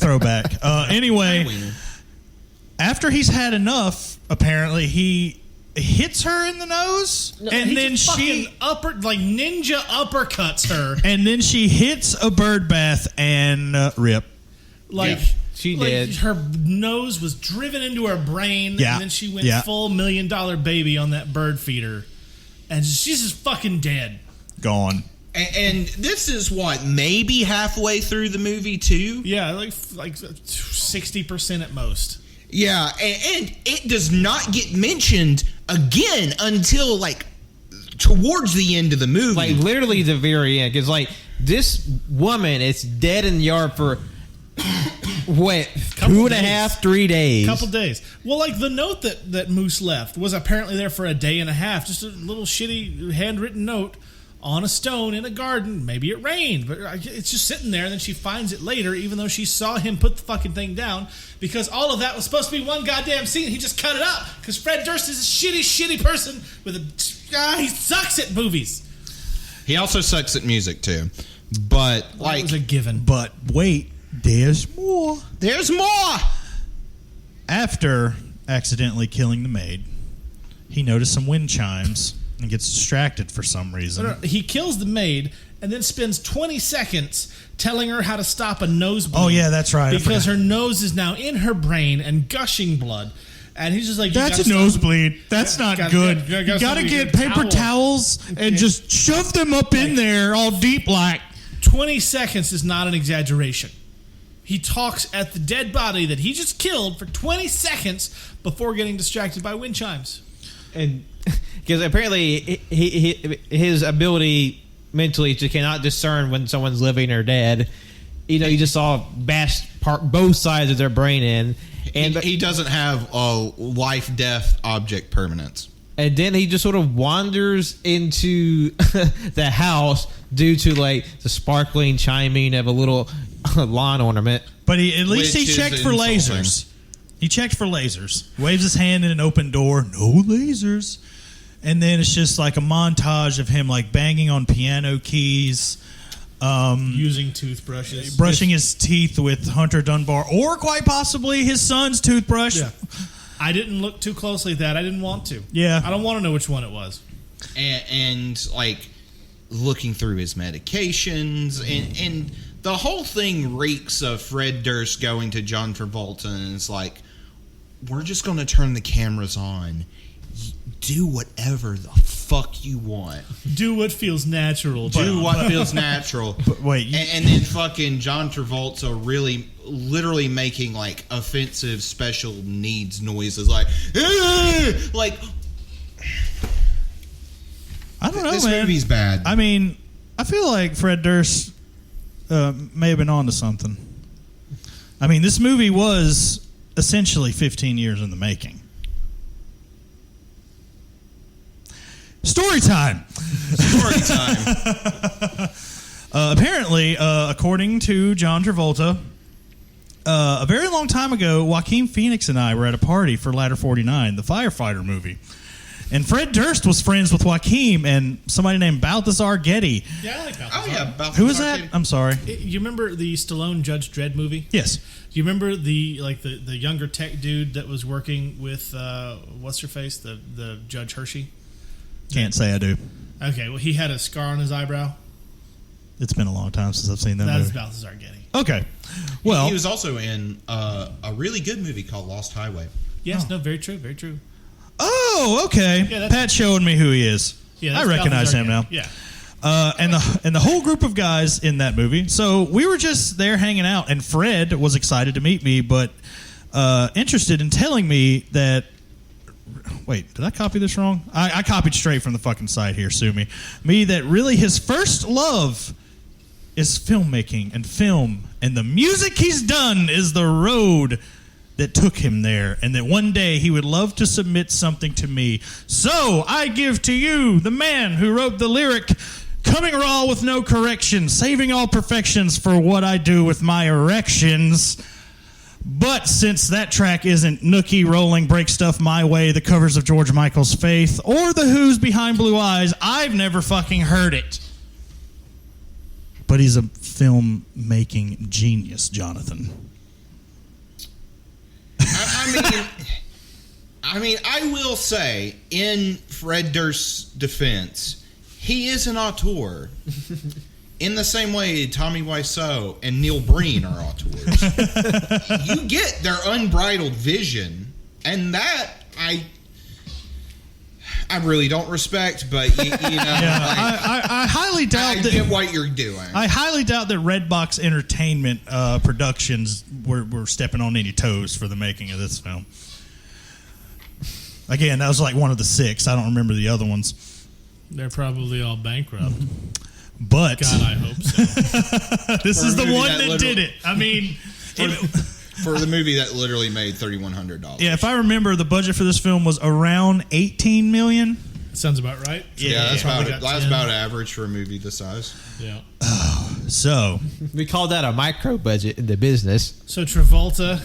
Throwback. Anyway, after he's had enough, apparently, he hits her in the nose, and then she ninja uppercuts her. And then she hits a bird bath and rip. Like, yeah, she did. Her nose was driven into her brain, Yeah. and then she went full $1 million baby on that bird feeder, and she's just fucking dead. Gone. And this is what, maybe halfway through the movie too? Yeah, like 60% at most. Yeah, and it does not get mentioned again until like towards the end of the movie. Like literally the very end, because like this woman is dead in the yard for what, 2.5, 3 days. Couple days. Well, like the note that Moose left was apparently there for a day and a half. Just a little shitty handwritten note on a stone in a garden. Maybe it rained, but it's just sitting there. And then she finds it later, even though she saw him put the fucking thing down, because all of that was supposed to be one goddamn scene. He just cut it out because Fred Durst is a shitty person with he sucks at movies. He also sucks at music too. But That was a given. But wait, there's more. There's more. After accidentally killing the maid, he noticed some wind chimes and gets distracted for some reason. No, he kills the maid and then spends 20 seconds telling her how to stop a nosebleed. Oh, yeah, that's right. Because her nose is now in her brain and gushing blood. And he's just like, That's a nosebleed. That's not good. You gotta get paper towels and just shove them up in there all deep like. 20 seconds is not an exaggeration. He talks at the dead body that he just killed for 20 seconds before getting distracted by wind chimes. And because apparently his ability mentally to cannot discern when someone's living or dead. You know, you just saw bash both sides of their brain in. And he doesn't have life-death object permanence. And then he just sort of wanders into the house due to like the sparkling chiming of a little lawn ornament. But at least he Which checked is for insulting. lasers. He checked for lasers. Waves his hand in an open door. No lasers. And then it's just like a montage of him like banging on piano keys. Using toothbrushes. Brushing his teeth with Hunter Dunbar, or quite possibly his son's toothbrush. Yeah. I didn't look too closely at that. I didn't want to. Yeah. I don't want to know which one it was. And like looking through his medications and the whole thing reeks of Fred Durst going to John Travolta and it's like, we're just going to turn the cameras on. Do whatever the fuck you want. Do what feels natural. Do what feels natural. But wait, and then fucking John Travolta literally making like offensive special needs noises like like I don't know, this man. movie's bad. I mean, I feel like Fred Durst may have been onto something. I mean, this movie was essentially 15 years in the making. Story time. Story time. Apparently, according to John Travolta, a very long time ago, Joaquin Phoenix and I were at a party for Ladder 49, the firefighter movie. And Fred Durst was friends with Joaquin and somebody named Balthazar Getty. Yeah, I like that. Oh yeah, Balthazar Who was that? Getty. I'm sorry. You remember the Stallone Judge Dredd movie? Yes. You remember the younger tech dude that was working with what's her face, the Judge Hershey? Can't say I do. Okay, well he had a scar on his eyebrow. It's been a long time since I've seen that That's movie. Balthazar Getty. Okay. Well, He was also in a really good movie called Lost Highway. Yes, no, very true, very true. oh, okay. Yeah, that's- Pat's showing me who he is. Yeah, I that's recognize Balthazar him now. Getty. Yeah. And the whole group of guys in that movie. So we were just there hanging out, and Fred was excited to meet me, but interested in telling me that. Wait, did I copy this wrong? I copied straight from the fucking site here. Sue me. Me that really his first love is filmmaking and film, and the music he's done is the road that took him there, and that one day he would love to submit something to me. So I give to you the man who wrote the lyric, coming raw with no correction, saving all perfections for what I do with my erections. But since that track isn't Nookie rolling Break Stuff My Way, the covers of George Michael's Faith, or The Who's Behind Blue Eyes, I've never fucking heard it. But he's a film-making genius, Jonathan. I mean, I will say, in Fred Durst's defense, he is an auteur. In the same way Tommy Wiseau and Neil Breen are auteurs. You get their unbridled vision, and that I really don't respect, but you know, Yeah, like, I highly doubt I that. get what you're doing. I highly doubt that Redbox Entertainment Productions were stepping on any toes for the making of this film. Again, that was like one of the 6. I don't remember the other ones. They're probably all bankrupt. But God, I hope so. this For a is the movie one that that literally- did it. I mean, For the movie that literally made $3,100. yeah, if I remember, the budget for this film was around $18 million. Sounds about right. Yeah, that's Probably got that's 10. about average for a movie this size. Yeah. So, We call that a micro budget in the business. So Travolta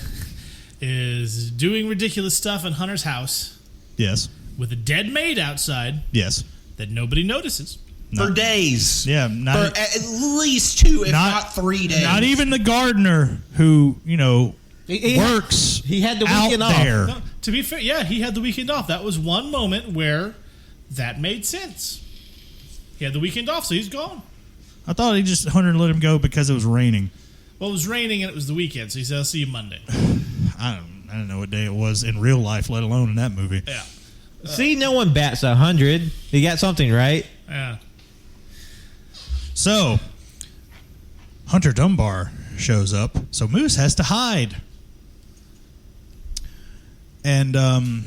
is doing ridiculous stuff in Hunter's house yes, with a dead maid outside yes. that nobody notices. For days. Yeah, For not, at least 2, if not 3 days. not even the gardener who, He works he had the out weekend off. there. No, to be fair, yeah, he had the weekend off. That was one moment where that made sense. He had the weekend off, so he's gone. I thought Hunter let him go because it was raining. Well, it was raining and it was the weekend, so he said, "I'll see you Monday." I don't know what day it was in real life, let alone in that movie. Yeah, See, no one bats 100. He got something right. yeah. So, Hunter Dunbar shows up, so Moose has to hide. And,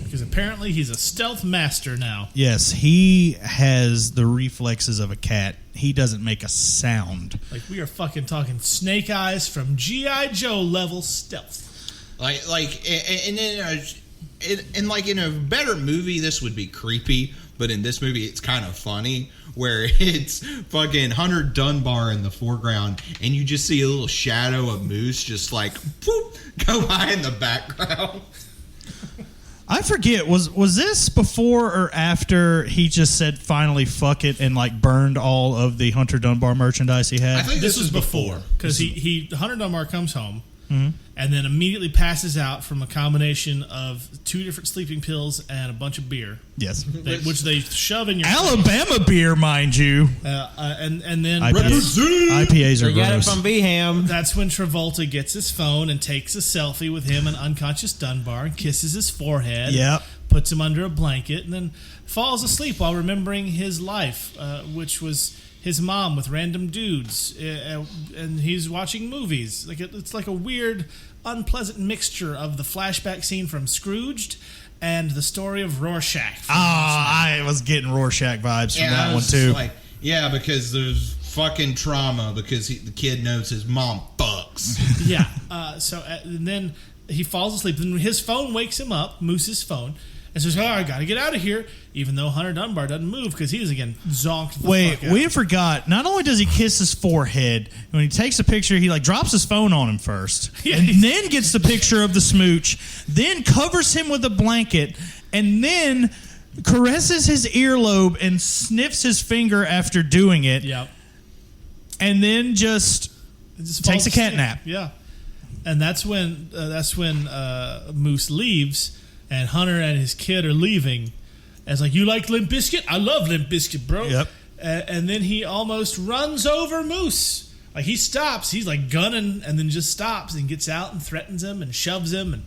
Because apparently he's a stealth master now. yes, he has the reflexes of a cat. He doesn't make a sound. Like, we are fucking talking Snake Eyes from G.I. Joe level stealth. And in a better movie, this would be creepy. But in this movie, it's kind of funny, where it's fucking Hunter Dunbar in the foreground, and you just see a little shadow of Moose just like whoop, go by in the background. I forget, was this before or after he just said finally fuck it and like burned all of the Hunter Dunbar merchandise he had? I think This was before. Because Hunter Dunbar comes home, and then immediately passes out from a combination of 2 different sleeping pills and a bunch of beer, Yes. which they shove in your Alabama beer, mind you. and then IPAs are You got it gross. from B-Ham. that's when Travolta gets his phone and takes a selfie with him and unconscious Dunbar and kisses his forehead. Yep. Puts him under a blanket and then falls asleep while remembering his life, which was his mom with random dudes, and he's watching movies. Like it's like a weird, unpleasant mixture of the flashback scene from Scrooged and the story of Rorschach. I was getting Rorschach vibes from that I one was too. Like, yeah, because there's fucking trauma because the kid knows his mom fucks. Yeah. And then he falls asleep. Then his phone wakes him up, Moose's phone, and says, I got to get out of here, even though Hunter Dunbar doesn't move because he's, again, zonked the Wait, fuck out. we forgot. Not only does he kiss his forehead, when he takes a picture, he like drops his phone on him first, Yeah, and then gets the picture of the smooch, then covers him with a blanket, and then caresses his earlobe and sniffs his finger after doing it, Yep. and then just Just takes falls a cat asleep. nap. Yeah. And that's when Moose leaves, and Hunter and his kid are leaving. And it's like, you like Limp Bizkit? I love Limp Bizkit, bro. Yep. And then he almost runs over Moose. Like, he stops. He's like gunning, and then just stops and gets out and threatens him and shoves him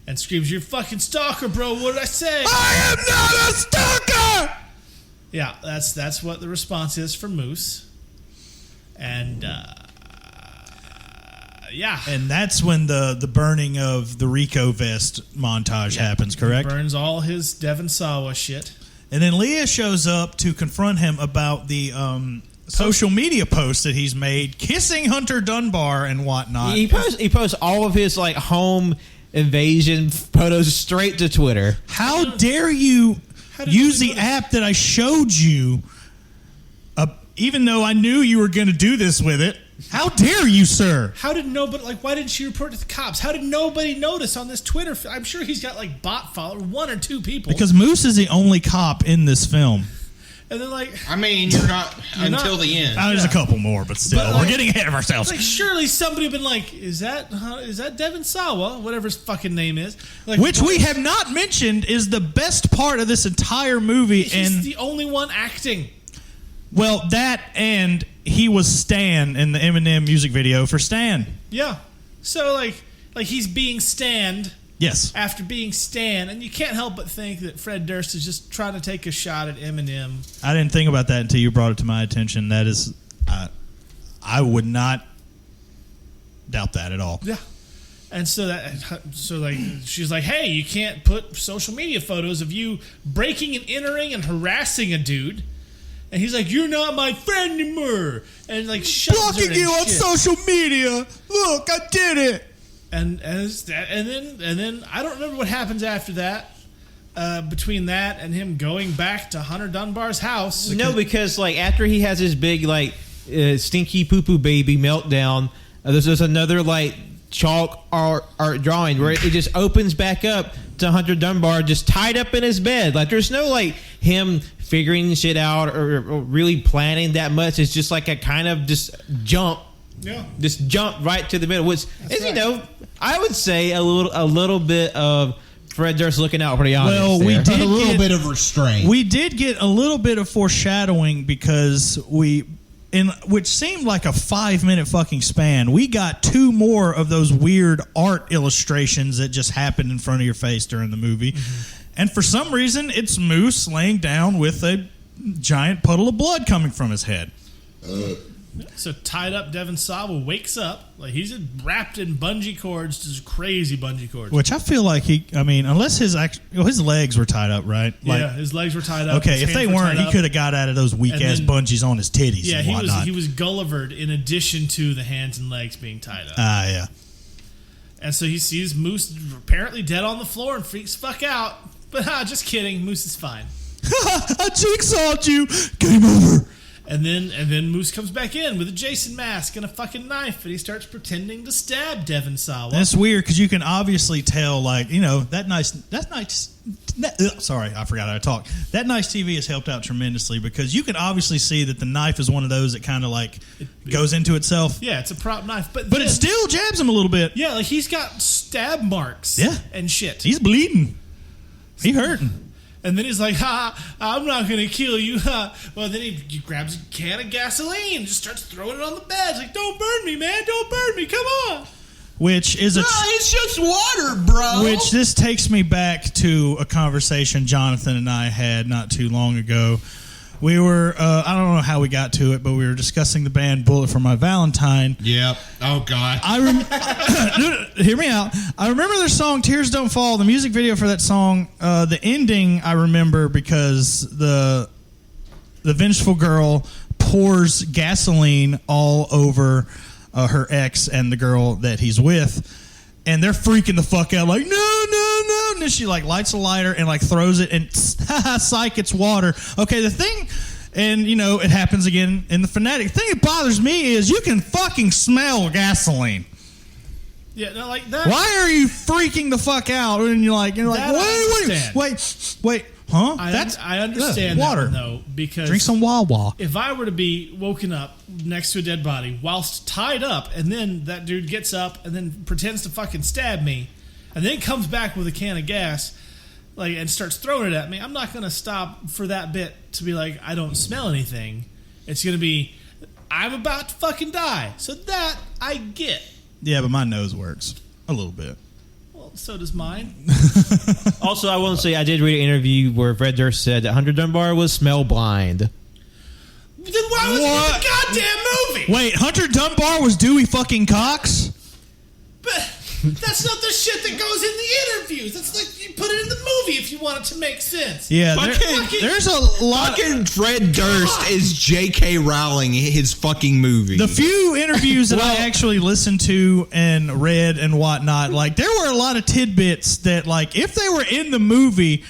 and screams, "You're a fucking stalker, bro. What did I say?" I am not a stalker! Yeah, that's what the response is for Moose. And, yeah. And that's when the burning of the Rico vest montage happens, correct? Burns all his Devon Sawa shit. And then Leah shows up to confront him about the social media posts that he's made, kissing Hunter Dunbar and whatnot. He posts all of his like home invasion photos straight to Twitter. How dare you did use you the do this? app that I showed you, even though I knew you were going to do this with it? How dare you, sir? How did nobody, like, why didn't she report to the cops? How did nobody notice on this Twitter? I'm sure he's got, like, bot followers, 1 or 2 people. Because Moose is the only cop in this film. And then, like, I mean, you're not until the end. There's a couple more, but still, But, we're like- getting ahead of ourselves. like surely somebody would been like, is that Devon Sawa, whatever his fucking name is? Like, Which what- we have not mentioned is the best part of this entire movie. He's And the only one acting. well, that and he was Stan in the Eminem music video for Stan. Yeah. So, like he's being Stand Yes. after being Stan, and you can't help but think that Fred Durst is just trying to take a shot at Eminem. I didn't think about that until you brought it to my attention. That is, I would not doubt that at all. Yeah. And so like she's like, hey, you can't put social media photos of you breaking and entering and harassing a dude. And he's like, you're not my friend anymore. And like shoves her Blocking and you on shit. social media. Look, I did it. And then I don't remember what happens after that. Between that and him going back to Hunter Dunbar's house. No, because like after he has his big like stinky poo poo baby meltdown, there's another like chalk art drawing where it just opens back up to Hunter Dunbar just tied up in his bed. Like there's no like him figuring shit out or really planning that much. It's just like a kind of just jump. Yeah. Just jump right to the middle, which is, right. you know, I would say a little bit of Fred Durst looking out for the audience. Well, we there. did a little get- bit of restraint. We did get a little bit of foreshadowing because which seemed like a 5-minute fucking span. We got 2 more of those weird art illustrations that just happened in front of your face during the movie. Mm-hmm. And for some reason, it's Moose laying down with a giant puddle of blood coming from his head. So tied up Devon Sawa wakes up. Like he's wrapped in bungee cords, just crazy bungee cords. Which I feel like unless his legs were tied up, right? Like, Yeah, his legs were tied up. okay, his if they hands were weren't, tied he up. could have got out of those weak ass then- bungees on his titties Yeah, and whatnot. he was Gullivered in addition to the hands and legs being tied up. Yeah. And so he sees Moose apparently dead on the floor and freaks the fuck out. But just kidding, Moose is fine. I jigsawed you. Game over. And then Moose comes back in with a Jason mask and a fucking knife, and he starts pretending to stab Devon Sawa. That's weird because you can obviously tell, like, you know, sorry, I forgot how to talk. That nice TV has helped out tremendously because you can obviously see that the knife is one of those that kind of like goes into itself. Yeah, it's a prop knife, but it still jabs him a little bit. Yeah, like he's got stab marks. Yeah. And shit. He's bleeding. He hurting. And then he's like, I'm not going to kill you. Well, then he grabs a can of gasoline and just starts throwing it on the bed. He's like, don't burn me, man. Don't burn me. Come on. Which is it's just water, bro. Which this takes me back to a conversation Jonathan and I had not too long ago. We were, I don't know how we got to it, but we were discussing the band Bullet for My Valentine. Yep. Oh, God. Hear me out. I remember their song Tears Don't Fall. The music video for that song, the ending I remember because the vengeful girl pours gasoline all over her ex and the girl that he's with. And they're freaking the fuck out, like, no, no, no. And then she, like, lights a lighter and, like, throws it, and psych, it's water. Okay, the thing, and, you know, it happens again in the Fanatic. The thing that bothers me is you can fucking smell gasoline. Yeah, no, like that. Why are you freaking the fuck out? And you're like, wait, huh? I understand water. that one, though, because drink some Wawa. if I were to be woken up next to a dead body whilst tied up, and then that dude gets up and then pretends to fucking stab me, and then comes back with a can of gas, like, and starts throwing it at me, I'm not going to stop for that bit to be like, I don't smell anything. It's going to be, I'm about to fucking die. So that I get. Yeah, but my nose works a little bit. Well, so does mine. Also, I want to say I did read an interview where Fred Durst said that Hunter Dunbar was smell blind. Then why was he in the goddamn movie? Wait, Hunter Dunbar was Dewey fucking Cox? But that's not the shit that goes in the interviews. That's like you put it in the movie if you want it to make sense. Yeah, there's a lot. Fucking Fred Durst is J.K. Rowling his fucking movie. The few interviews that I actually listened to and read and whatnot, like, there were a lot of tidbits that, like, if they were in the movie,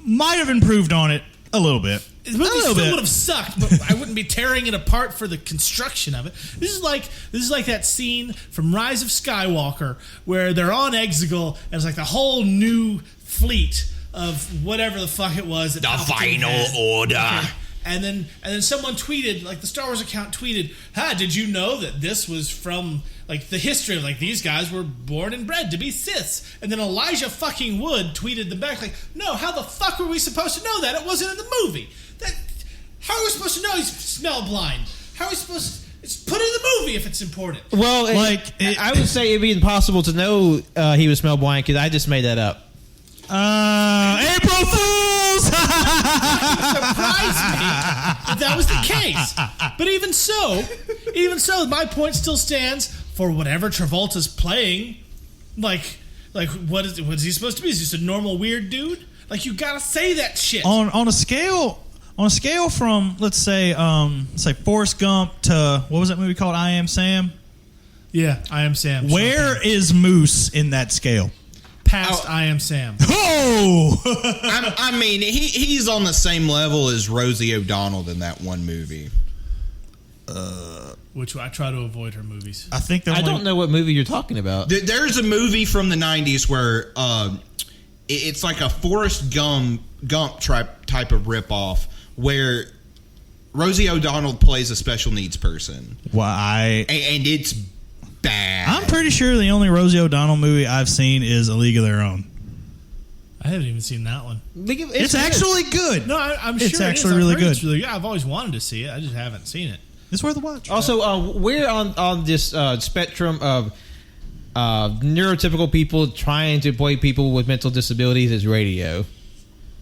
might have improved on it a little bit. The movie still would have sucked, but I wouldn't be tearing it apart for the construction of it. This is like that scene from Rise of Skywalker where they're on Exegol and it's like the whole new fleet of whatever the fuck it was. That the Palpatine Final had. Order. Okay. And then someone tweeted, like the Star Wars account tweeted, did you know that this was from, like, the history of, like, these guys were born and bred to be Siths? And then Elijah fucking Wood tweeted them back, like, no, how the fuck were we supposed to know that? It wasn't in the movie. How are we supposed to know he's smell blind? How are we supposed to... It's put in the movie if it's important. Well, I would say it'd be impossible to know he was smell blind because I just made that up. April Fools! Surprised me if that was the case. But even so, my point still stands for whatever Travolta's playing. Like what is he supposed to be? Is he just a normal weird dude? Like, you gotta say that shit. On a scale from, let's say Forrest Gump to, what was that movie called? I Am Sam? Yeah, I Am Sam. Where is Moose in that scale? Past I Am Sam. Oh! I mean, he's on the same level as Rosie O'Donnell in that one movie. Which I try to avoid her movies. I don't know what movie you're talking about. There's a movie from the 90s where it's like a Forrest Gump type of ripoff where Rosie O'Donnell plays a special needs person. Why? And it's bad. I'm pretty sure the only Rosie O'Donnell movie I've seen is A League of Their Own. I haven't even seen that one. It's actually good. No, I'm sure it's actually really good. It's really good. I've always wanted to see it. I just haven't seen it. It's worth a watch. Also, where on this spectrum of neurotypical people trying to play people with mental disabilities is radio?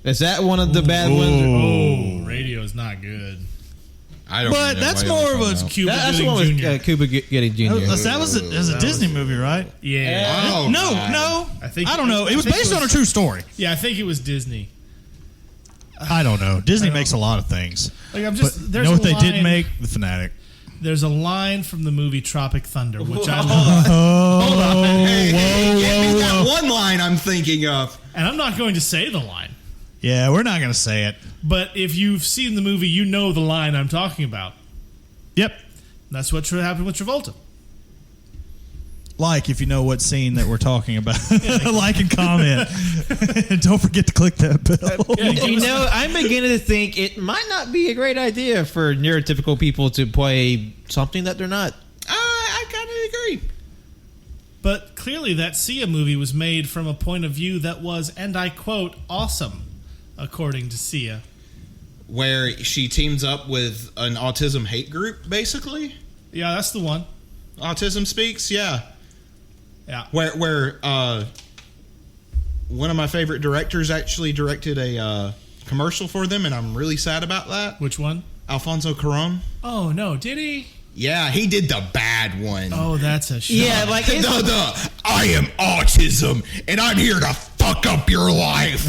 Is that one of the bad ones? Oh, radio is not good. I don't. But that's more of a Cuba That's the Gooding one Jr. with Cuba Gooding Jr. That was a Disney movie, right? Yeah. Oh, No. I don't know. It was based on a true story. Yeah, I think it was Disney. I don't know. Disney makes a lot of things. Like, I'm But just. you There's know what a they line, did make? The Fanatic. There's a line from the movie Tropic Thunder, which I love. Hold on. Give me that one line I'm thinking of. And I'm not going to say the line. Yeah, we're not going to say it. But if you've seen the movie, you know the line I'm talking about. Yep. That's what happened with Travolta. Like, if you know what scene that we're talking about. Like and comment. And don't forget to click that bell. You know, I'm beginning to think it might not be a great idea for neurotypical people to play something that they're not. I kind of agree. But clearly that Sia movie was made from a point of view that was, and I quote, awesome, according to Sia. Where she teams up with an autism hate group, basically. Yeah, that's the one. Autism Speaks, yeah. Yeah. Where one of my favorite directors actually directed a commercial for them, and I'm really sad about that. Which one? Alfonso Cuarón. Oh, no, did he? Yeah, he did the bad one. Oh, that's a shame. Yeah, like I am autism, and I'm here to fuck up your life.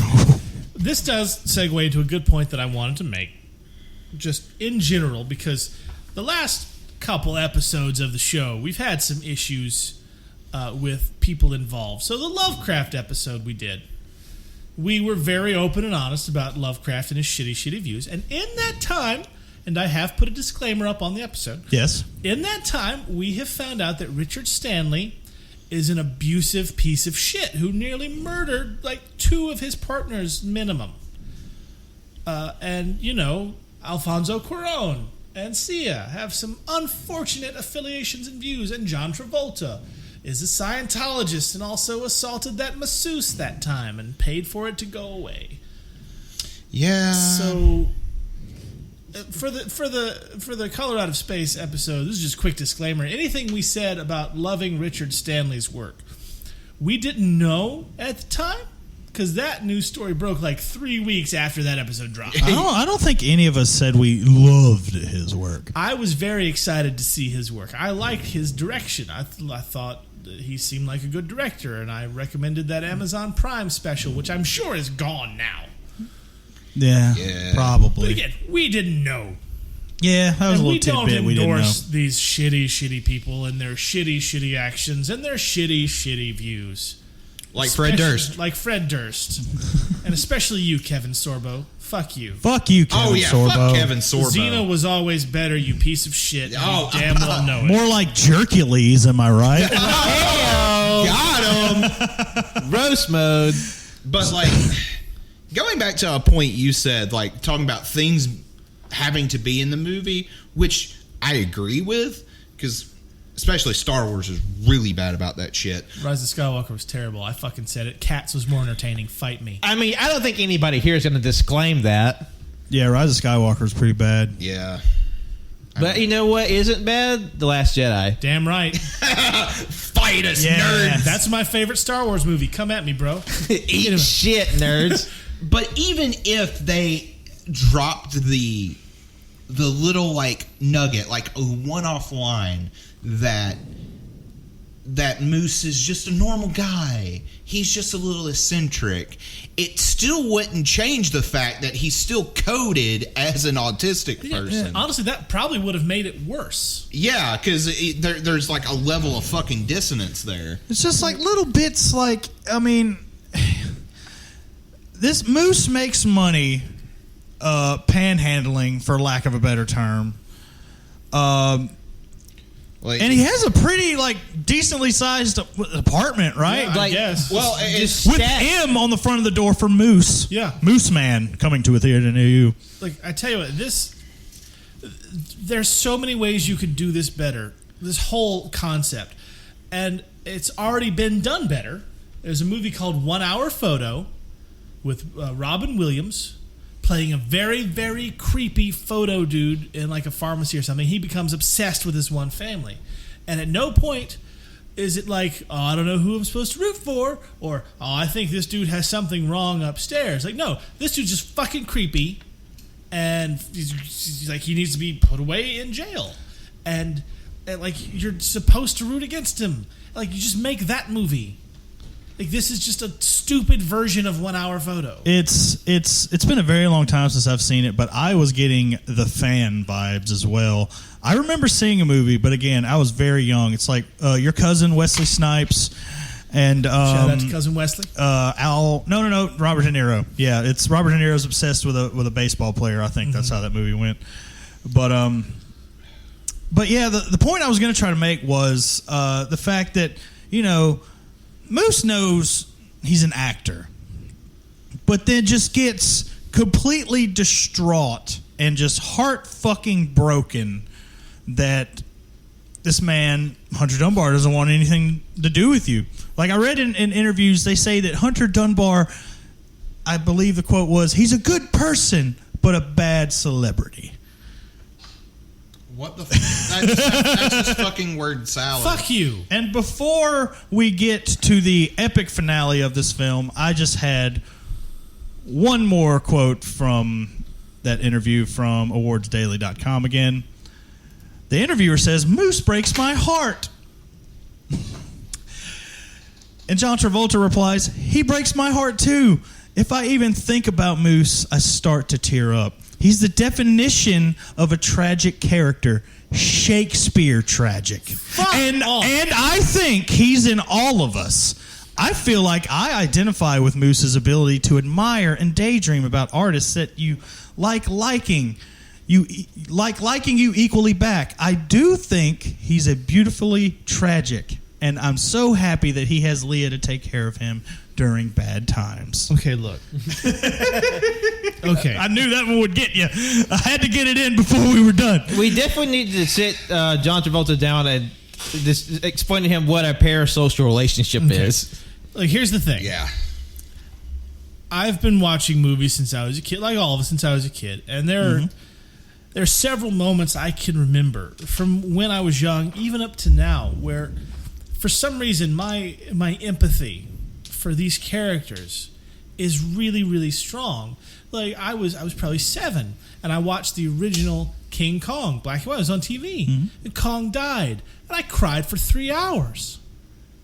This does segue into a good point that I wanted to make, just in general, because the last couple episodes of the show, we've had some issues with people involved. So the Lovecraft episode we did, we were very open and honest about Lovecraft and his shitty views. And in that time, and I have put a disclaimer up on the episode. Yes. In that time, we have found out that Richard Stanley is an abusive piece of shit who nearly murdered like 2 of his partners minimum. And, you know, Alfonso Cuarón and Sia have some unfortunate affiliations and views, and John Travolta is a Scientologist and also assaulted that masseuse that time and paid for it to go away. Yeah. So for the Color Out of Space episode, this is just a quick disclaimer. Anything we said about loving Richard Stanley's work, we didn't know at the time, because that news story broke like 3 weeks after that episode dropped. I don't think any of us said we loved his work. I was very excited to see his work. I liked his direction. I thought that he seemed like a good director, and I recommended that Amazon Prime special, which I'm sure is gone now. Yeah, probably. But again, we didn't know. Yeah, that was And a we little don't tidbit we didn't know. endorse these shitty people and their shitty actions and their shitty views. Like Fred Durst. Like Fred Durst. And especially you, Kevin Sorbo. Fuck you. Fuck you, Kevin Sorbo. Fuck Kevin Sorbo. Xena was always better, you piece of shit. Oh, You damn well know it. More like Jerkules, am I right? Got him. Roast mode. But, like, going back to a point you said, like, talking about things having to be in the movie, which I agree with, because especially Star Wars is really bad about that shit. Rise of Skywalker was terrible. I fucking said it. Cats was more entertaining. Fight me. I mean, I don't think anybody here is going to disclaim that. Yeah, Rise of Skywalker is pretty bad. Yeah. But you know what isn't bad? The Last Jedi. Damn right. Fight us, Yeah. nerds. That's my favorite Star Wars movie. Come at me, bro. Eat shit, nerds. But even if they dropped the little, like, nugget, like a one-off line that Moose is just a normal guy, he's just a little eccentric, it still wouldn't change the fact that he's still coded as an autistic person. Honestly, that probably would have made it worse. Yeah, because there's like a level of fucking dissonance there. It's just like little bits like, I mean, this Moose makes money panhandling, for lack of a better term. Like, And he has a pretty, like, decently sized apartment, right? Yeah, I like, guess. well, it's with M on the front of the door for Moose. Yeah. Moose Man coming to a theater near you. Like, I tell you what, there's so many ways you could do this better. This whole concept. And it's already been done better. There's a movie called 1 Hour Photo with Robin Williams playing a very, very creepy photo dude in like a pharmacy or something. He becomes obsessed with this one family. And at no point is it like, oh, I don't know who I'm supposed to root for, or, oh, I think this dude has something wrong upstairs. Like, no, this dude's just fucking creepy, and he's like, he needs to be put away in jail. And like, you're supposed to root against him. Like, you just make that movie. Like, this is just a stupid version of 1 Hour Photo. It's been a very long time since I've seen it, but I was getting the Fan vibes as well. I remember seeing a movie, but again, I was very young. It's like your cousin Wesley Snipes And shout out to Cousin Wesley. No, Robert De Niro. Yeah, it's Robert De Niro's obsessed with a baseball player. I think that's how that movie went. But yeah, the point I was going to try to make was the fact that, you know, Moose knows he's an actor, but then just gets completely distraught and just heart fucking broken that this man, Hunter Dunbar, doesn't want anything to do with you. Like, I read in interviews, they say that Hunter Dunbar, I believe the quote was, he's a good person, but a bad celebrity. What the that's just fucking word salad. Fuck you. And before we get to the epic finale of this film, I just had one more quote from that interview from awardsdaily.com again. The interviewer says, Moose breaks my heart. And John Travolta replies, he breaks my heart too. If I even think about Moose, I start to tear up. He's the definition of a tragic character. Shakespeare tragic. And I think he's in all of us. I feel like I identify with Moose's ability to admire and daydream about artists that you liking you equally back. I do think he's a beautifully tragic, and I'm so happy that he has Leah to take care of him during bad times. Okay, look. Okay. I knew that one would get you. I had to get it in before we were done. We definitely need to sit John Travolta down and just explain to him what a parasocial relationship is. Like, here's the thing. Yeah. I've been watching movies since I was a kid, like all of us since I was a kid, and there are several moments I can remember from when I was young, even up to now, where for some reason my empathy for these characters is really, really strong. Like, I was probably 7, and I watched the original King Kong, black and white. It was on TV. And Kong died, and I cried for 3 hours.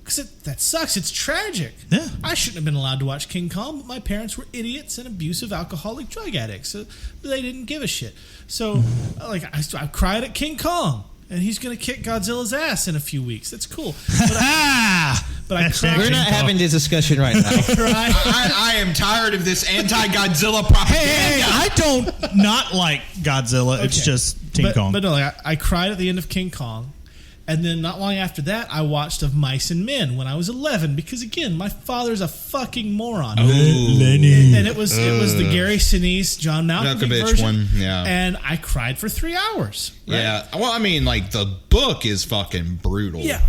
Because that sucks. It's tragic. Yeah. I shouldn't have been allowed to watch King Kong, but my parents were idiots and abusive, alcoholic drug addicts. So they didn't give a shit. So, I cried at King Kong, and he's going to kick Godzilla's ass in a few weeks. That's cool. But I cried. We're not having this discussion right now. I am tired of this anti-Godzilla propaganda. Hey, I don't not like Godzilla. It's just King Kong. But no, I cried at the end of King Kong. And then not long after that, I watched Of Mice and Men when I was 11 because, again, my father's a fucking moron. Lenny. And it was the Gary Sinise, John Malkovich version. One, yeah. And I cried for 3 hours. Right? Yeah. Well, I mean, like, the book is fucking brutal. Yeah.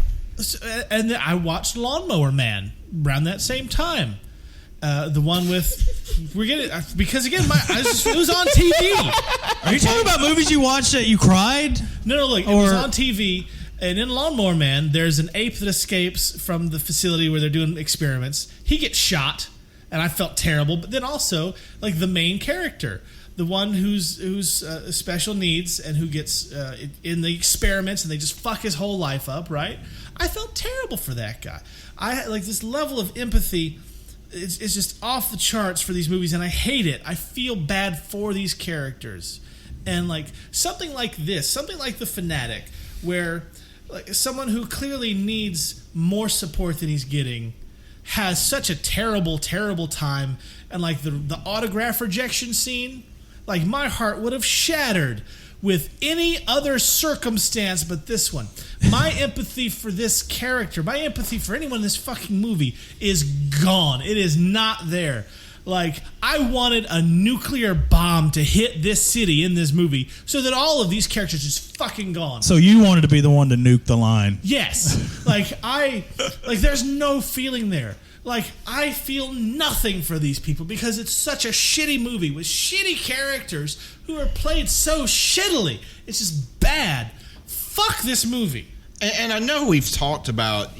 And then I watched Lawnmower Man around that same time. The one with because again, it was on TV. Are you talking about movies you watched that you cried? No, look, it was on TV. And in Lawnmower Man, there's an ape that escapes from the facility where they're doing experiments. He gets shot, and I felt terrible. But then also, like, the main character, the one who's special needs and who gets in the experiments, and they just fuck his whole life up, right? I felt terrible for that guy. I like this level of empathy. It's just off the charts for these movies, and I hate it. I feel bad for these characters. And, like, something like this, something like The Fanatic, where like someone who clearly needs more support than he's getting has such a terrible, terrible time, and like the autograph rejection scene, like my heart would have shattered with any other circumstance but this one. My empathy for this character, my empathy for anyone in this fucking movie is gone. It is not there. Like, I wanted a nuclear bomb to hit this city in this movie so that all of these characters just fucking gone. So you wanted to be the one to nuke the line. Yes. There's no feeling there. Like, I feel nothing for these people because it's such a shitty movie with shitty characters who are played so shittily. It's just bad. Fuck this movie. And I know we've talked about,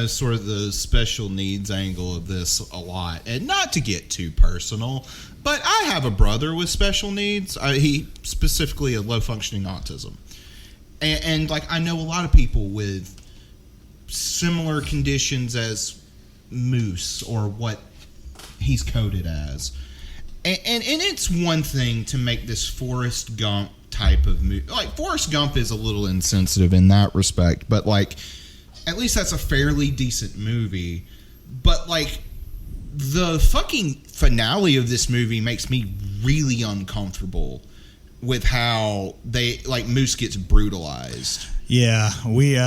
sort of the special needs angle of this a lot. And not to get too personal, but I have a brother with special needs. He specifically a low-functioning autism. And I know a lot of people with similar conditions as Moose or what he's coded as. And it's one thing to make this Forrest Gump type of movie. Like, Forrest Gump is a little insensitive in that respect, but, like, at least that's a fairly decent movie. But like the fucking finale of this movie makes me really uncomfortable with how Moose gets brutalized. Yeah, we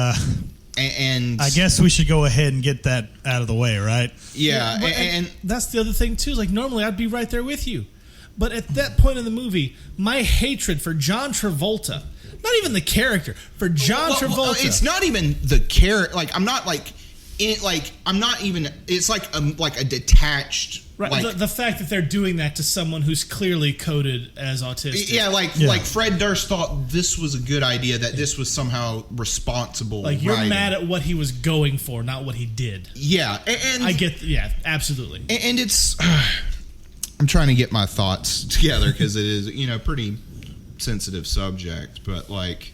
And I guess we should go ahead and get that out of the way, right? yeah, And that's the other thing too. Like normally I'd be right there with you, but at that point in the movie, my hatred for John Travolta, not even the character, for John Travolta. It's not even the character. Like I'm not like it. Like I'm not even. It's like a detached. Right, like, the fact that they're doing that to someone who's clearly coded as autistic. Yeah, like Fred Durst thought this was a good idea, that this was somehow responsible. Like you're writing. mad at what he was going for, not what he did. Yeah, and I get. Yeah, absolutely. And it's. I'm trying to get my thoughts together because it is, pretty sensitive subject, but like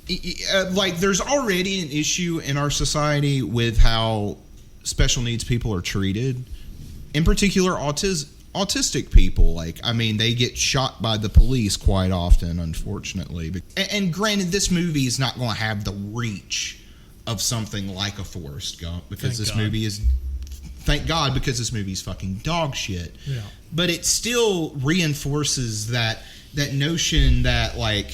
there's already an issue in our society with how special needs people are treated, in particular autistic people. Like, I mean, they get shot by the police quite often, unfortunately. And granted, this movie is not going to have the reach of something like a Forrest Gump because thank God, because this movie is fucking dog shit. Yeah. But it still reinforces that notion that like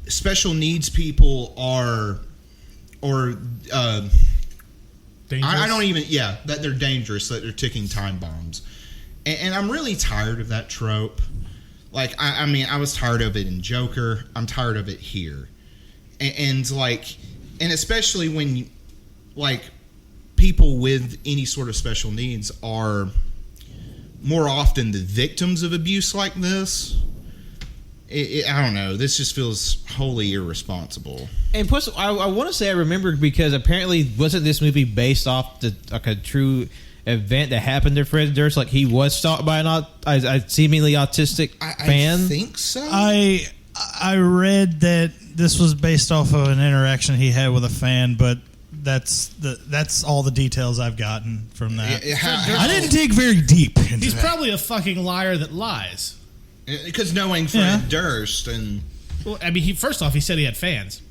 special needs people are I don't even that they're dangerous, that they're ticking time bombs, and I'm really tired of that trope. Like I mean I was tired of it in Joker. I'm tired of it here, and especially when like people with any sort of special needs are more often the victims of abuse like this. I don't know. This just feels wholly irresponsible. And plus, I want to say I remembered because apparently wasn't this movie based off a true event that happened to Fred Durst? Like he was stalked by a seemingly autistic fan. I think so. I read that this was based off of an interaction he had with a fan, but that's all the details I've gotten from that. I didn't dig very deep into He's that. probably a fucking liar that lies. Because knowing Fred Durst and... Well, I mean, first off, he said he had fans.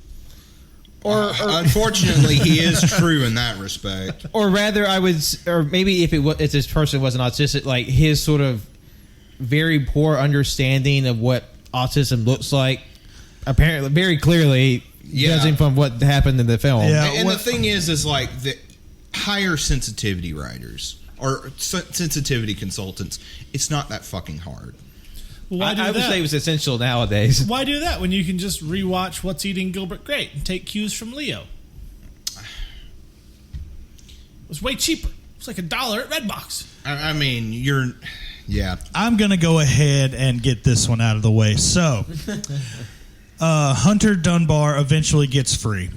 Or unfortunately, he is true in that respect. Or rather, or maybe if this person wasn't autistic, like his sort of very poor understanding of what autism looks like, apparently, very clearly, judging from what happened in the film. Yeah, and the thing is like the higher sensitivity writers or sensitivity consultants, it's not that fucking hard. Well, why do I would that? say it was essential nowadays. Why do that when you can just rewatch What's Eating Gilbert Grape and take cues from Leo? It was way cheaper. It's like $1 at Redbox. I mean, I'm going to go ahead and get this one out of the way. So, Hunter Dunbar eventually gets free.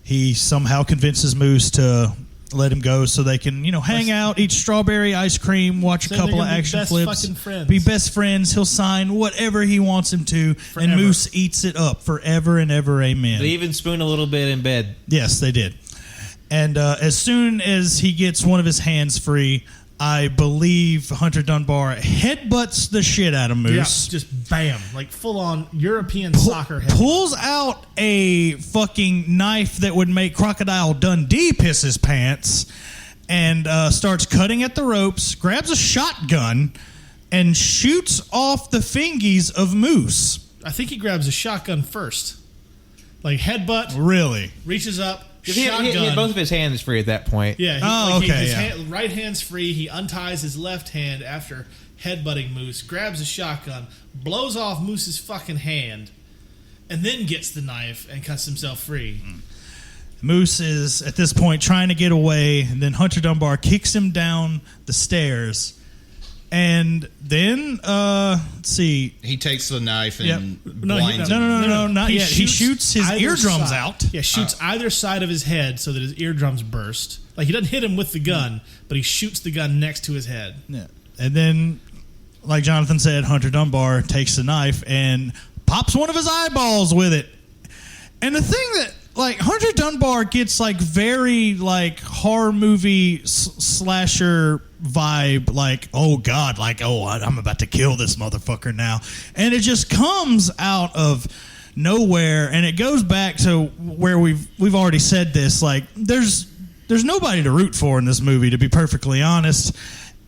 He somehow convinces Moose to let him go so they can, hang out, eat strawberry ice cream, watch a couple of action flips, be best friends. He'll sign whatever he wants him to, and Moose eats it up forever and ever. Amen. They even spoon a little bit in bed. Yes, they did. And as soon as he gets one of his hands free, I believe Hunter Dunbar headbutts the shit out of Moose. Yeah, just bam, like full on European soccer head. Pulls out a fucking knife that would make Crocodile Dundee piss his pants, and starts cutting at the ropes. Grabs a shotgun and shoots off the fingies of Moose. I think he grabs a shotgun first, like headbutt. Really? Reaches up. He had both of his hands free at that point. Yeah. His right hand's free. He unties his left hand after headbutting Moose, grabs a shotgun, blows off Moose's fucking hand, and then gets the knife and cuts himself free. Moose is, at this point, trying to get away, and then Hunter Dunbar kicks him down the stairs. And then, let's see. he takes the knife and blinds No, not yet. He shoots his either eardrums side. out. Yeah, shoots either side of his head so that his eardrums burst. Like, he doesn't hit him with the gun, but he shoots the gun next to his head. Yeah. And then, like Jonathan said, Hunter Dunbar takes the knife and pops one of his eyeballs with it. And the thing that, like, Hunter Dunbar gets, like, very, like, horror movie slasher vibe, like, oh, God, like, oh, I'm about to kill this motherfucker now. And it just comes out of nowhere, and it goes back to where we've already said this. Like, there's nobody to root for in this movie, to be perfectly honest.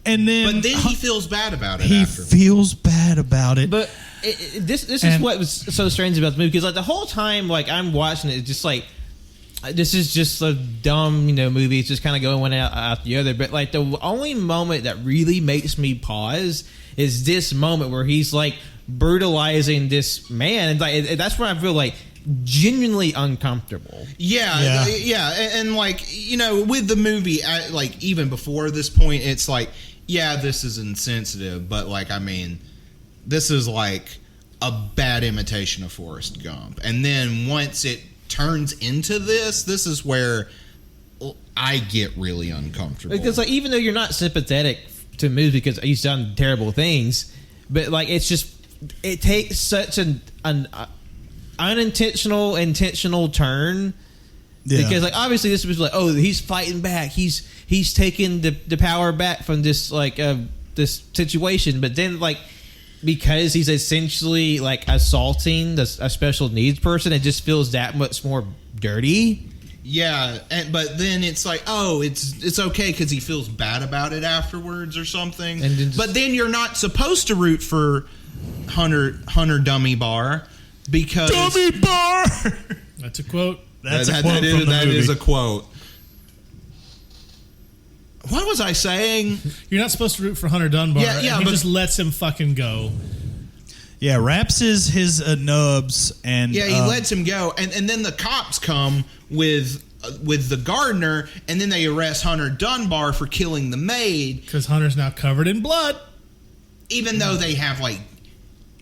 And then, But then he feels bad about it. he after. feels bad about it. But this is what was so strange about the movie, because like the whole time, like I'm watching it, it's just like this is just a dumb movie. It's just kind of going one out the other. But like the only moment that really makes me pause is this moment where he's like brutalizing this man, and like that's where I feel like genuinely uncomfortable. Yeah. And like, with the movie, like even before this point, it's like, yeah, this is insensitive, but like, I mean, this is like a bad imitation of Forrest Gump. And then once it turns into this is where I get really uncomfortable. Because like, even though you're not sympathetic to movies because he's done terrible things, but like it takes such an unintentional intentional turn. Yeah. Because like obviously this was like, oh, he's fighting back, he's taking the power back from this like this situation, but then like because he's essentially like assaulting a special needs person, it just feels that much more dirty. Yeah, but then it's like, oh, it's okay because he feels bad about it afterwards or something. And then but then you're not supposed to root for Hunter Dummy Bar because Dummy bar. That's a quote. That's a quote from the movie. That is a quote. What was I saying? You're not supposed to root for Hunter Dunbar. Yeah, and he but- just lets him fucking go. Yeah, wraps his nubs and Yeah, he lets him go, and then the cops come with the gardener, and then they arrest Hunter Dunbar for killing the maid, Because Hunter's now covered in blood. even though they have like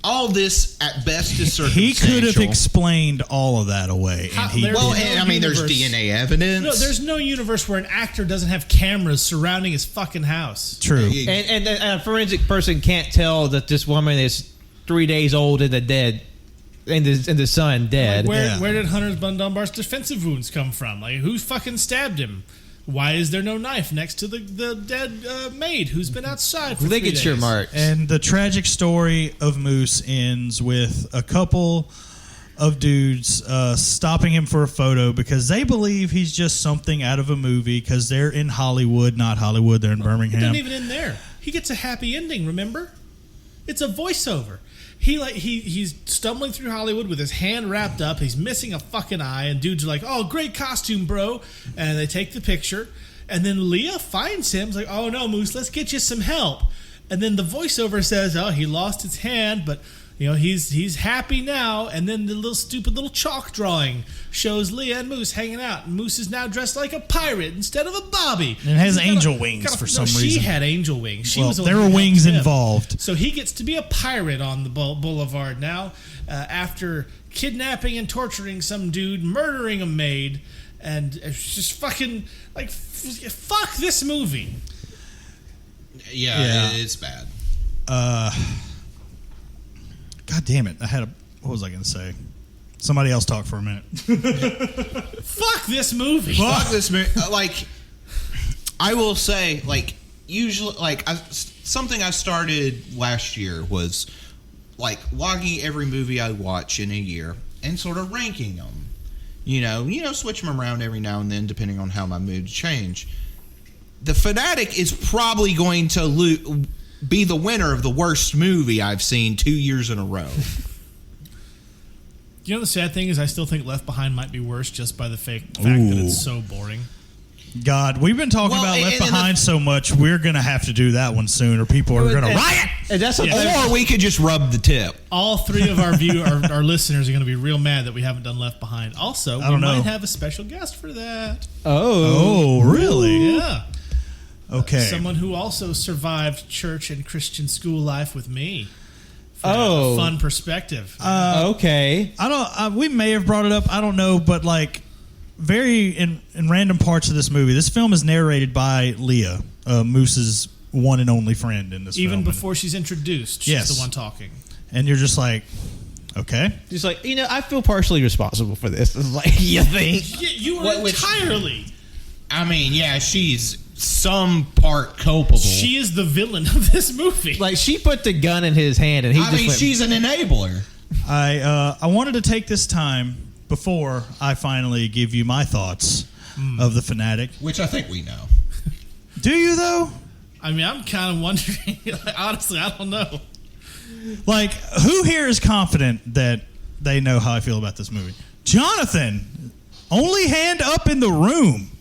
all this at best is he circumstantial. could have explained all of that away, and he There's Well, no and, I mean, there's universe. DNA evidence. No, there's no universe where an actor doesn't have cameras surrounding his fucking house. true. And a forensic person can't tell that this woman is 3 days old and dead, and the son dead. Like, Yeah. where did Hunter Dunbar's defensive wounds come from? Like, who fucking stabbed him? Why is there no knife next to the dead maid who's been outside for 3 days? Ligature marks. And the tragic story of Moose ends with a couple of dudes stopping him for a photo because they believe he's just something out of a movie because they're in Hollywood, not Hollywood. They're in It Birmingham. doesn't even end there. He gets a happy ending, remember? It's a voiceover. He's stumbling through Hollywood with his hand wrapped up. He's missing a fucking eye, and dudes are like, "Oh, great costume, bro!" And they take the picture, and then Leah finds him. He's like, "Oh no, Moose, let's get you some help." And then the voiceover says, "Oh, he lost his hand, but he's happy now." And then the little stupid little chalk drawing shows Leah and Moose hanging out. And Moose is now dressed like a pirate instead of a Bobby. And has He's got angel wings for some She reason. had angel wings. She Well, was the one there who were helped wings him. involved. So he gets to be a pirate on the boulevard now after kidnapping and torturing some dude, murdering a maid, and it's just fucking like fuck this movie. Yeah, it's bad. God damn it! What was I going to say? Somebody else talk for a minute. Fuck this movie. Fuck this movie. Like, I will say, like, usually, like, something I started last year was, like, logging every movie I watch in a year and sort of ranking them. Switch them around every now and then depending on how my moods change. The Fanatic is probably going to be the winner of the worst movie I've seen 2 years in a row. The sad thing is I still think Left Behind might be worse just by the fact that it's so boring. God, we've been talking about Left Behind so much, we're going to have to do that one soon, or people are going to riot. And that's Or we could just rub the tip. All three of our our listeners are going to be real mad that we haven't done Left Behind. Also, we might have a special guest for that. Oh, really? Yeah. Okay. Someone who also survived church and Christian school life with me. For a fun perspective. Okay. We may have brought it up. I don't know, but like, very in random parts of this movie, this film is narrated by Leah, Moose's one and only friend in this film. Even before she's introduced, she's the one talking. And you're just like, okay. Just like, I feel partially responsible for this. It's like, you think? Yeah, you are entirely. I mean, yeah, she's some part culpable. She is the villain of this movie. Like, she put the gun in his hand, and he I mean, she's an enabler. I wanted to take this time before I finally give you my thoughts of the Fanatic. Which I think we know. Do you though? I mean, I'm kind of wondering. Honestly, I don't know. Like, who here is confident that they know how I feel about this movie? Jonathan, only hand up in the room.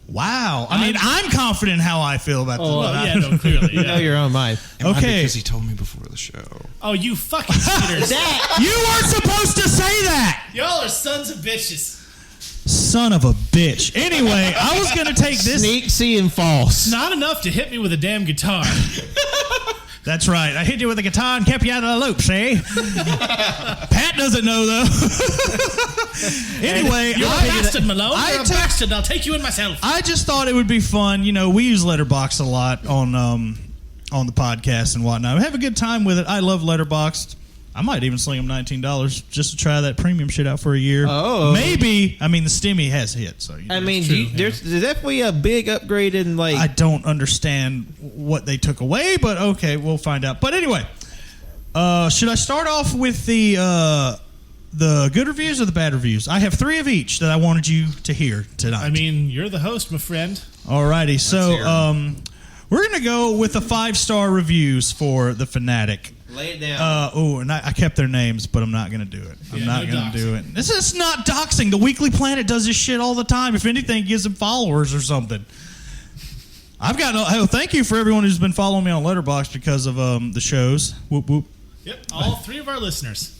Wow. I mean, I'm confident how I feel about this. Well, yeah, no, clearly. You know Yeah. your own mind. Okay. Because he told me before the show. Oh, you fucking cheaters. You weren't supposed to say that. Y'all are sons of bitches. Son of a bitch. Anyway, I was going to take this. Sneak, see, and false. Not enough to hit me with a damn guitar. That's right. I hit you with a guitar and kept you out of the loop, see? Pat doesn't know, though. Anyway, You're a bastard, Malone. You're a took- bastard. I'll take you in myself. I just thought it would be fun. You know, we use Letterboxd a lot on the podcast and whatnot. We have a good time with it. I love Letterboxd. I might even sling them $19 just to try that premium shit out for a year. Oh. Maybe. I mean, the Stimmy has hit. So I mean, there's definitely a big upgrade in like. I don't understand what they took away, but okay, we'll find out. But anyway, should I start off with the good reviews or the bad reviews? I have 3 of each that I wanted you to hear tonight. I mean, you're the host, my friend. Alrighty, so hear 'em. we're gonna go with the 5-star reviews for the Fanatic. Lay it down. And I kept their names, but I'm not gonna do it. I'm Yeah, not no gonna do doxing. it. This is not doxing. The Weekly Planet does this shit all the time. If anything, gives them followers or something. I've got thank you for everyone who's been following me on Letterboxd because of the shows. Whoop whoop. Yep, all 3 of our listeners.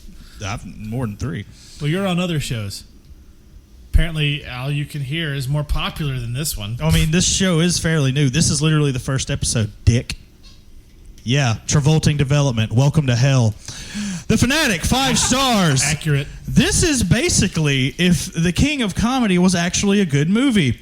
I've more than 3. Well, you're on other shows. Apparently, All You Can Hear is more popular than this one. I mean, this show is fairly new. This is literally the first episode, dick. Yeah, Travolting development. Welcome to hell. The Fanatic, 5 stars. Accurate. This is basically if The King of Comedy was actually a good movie.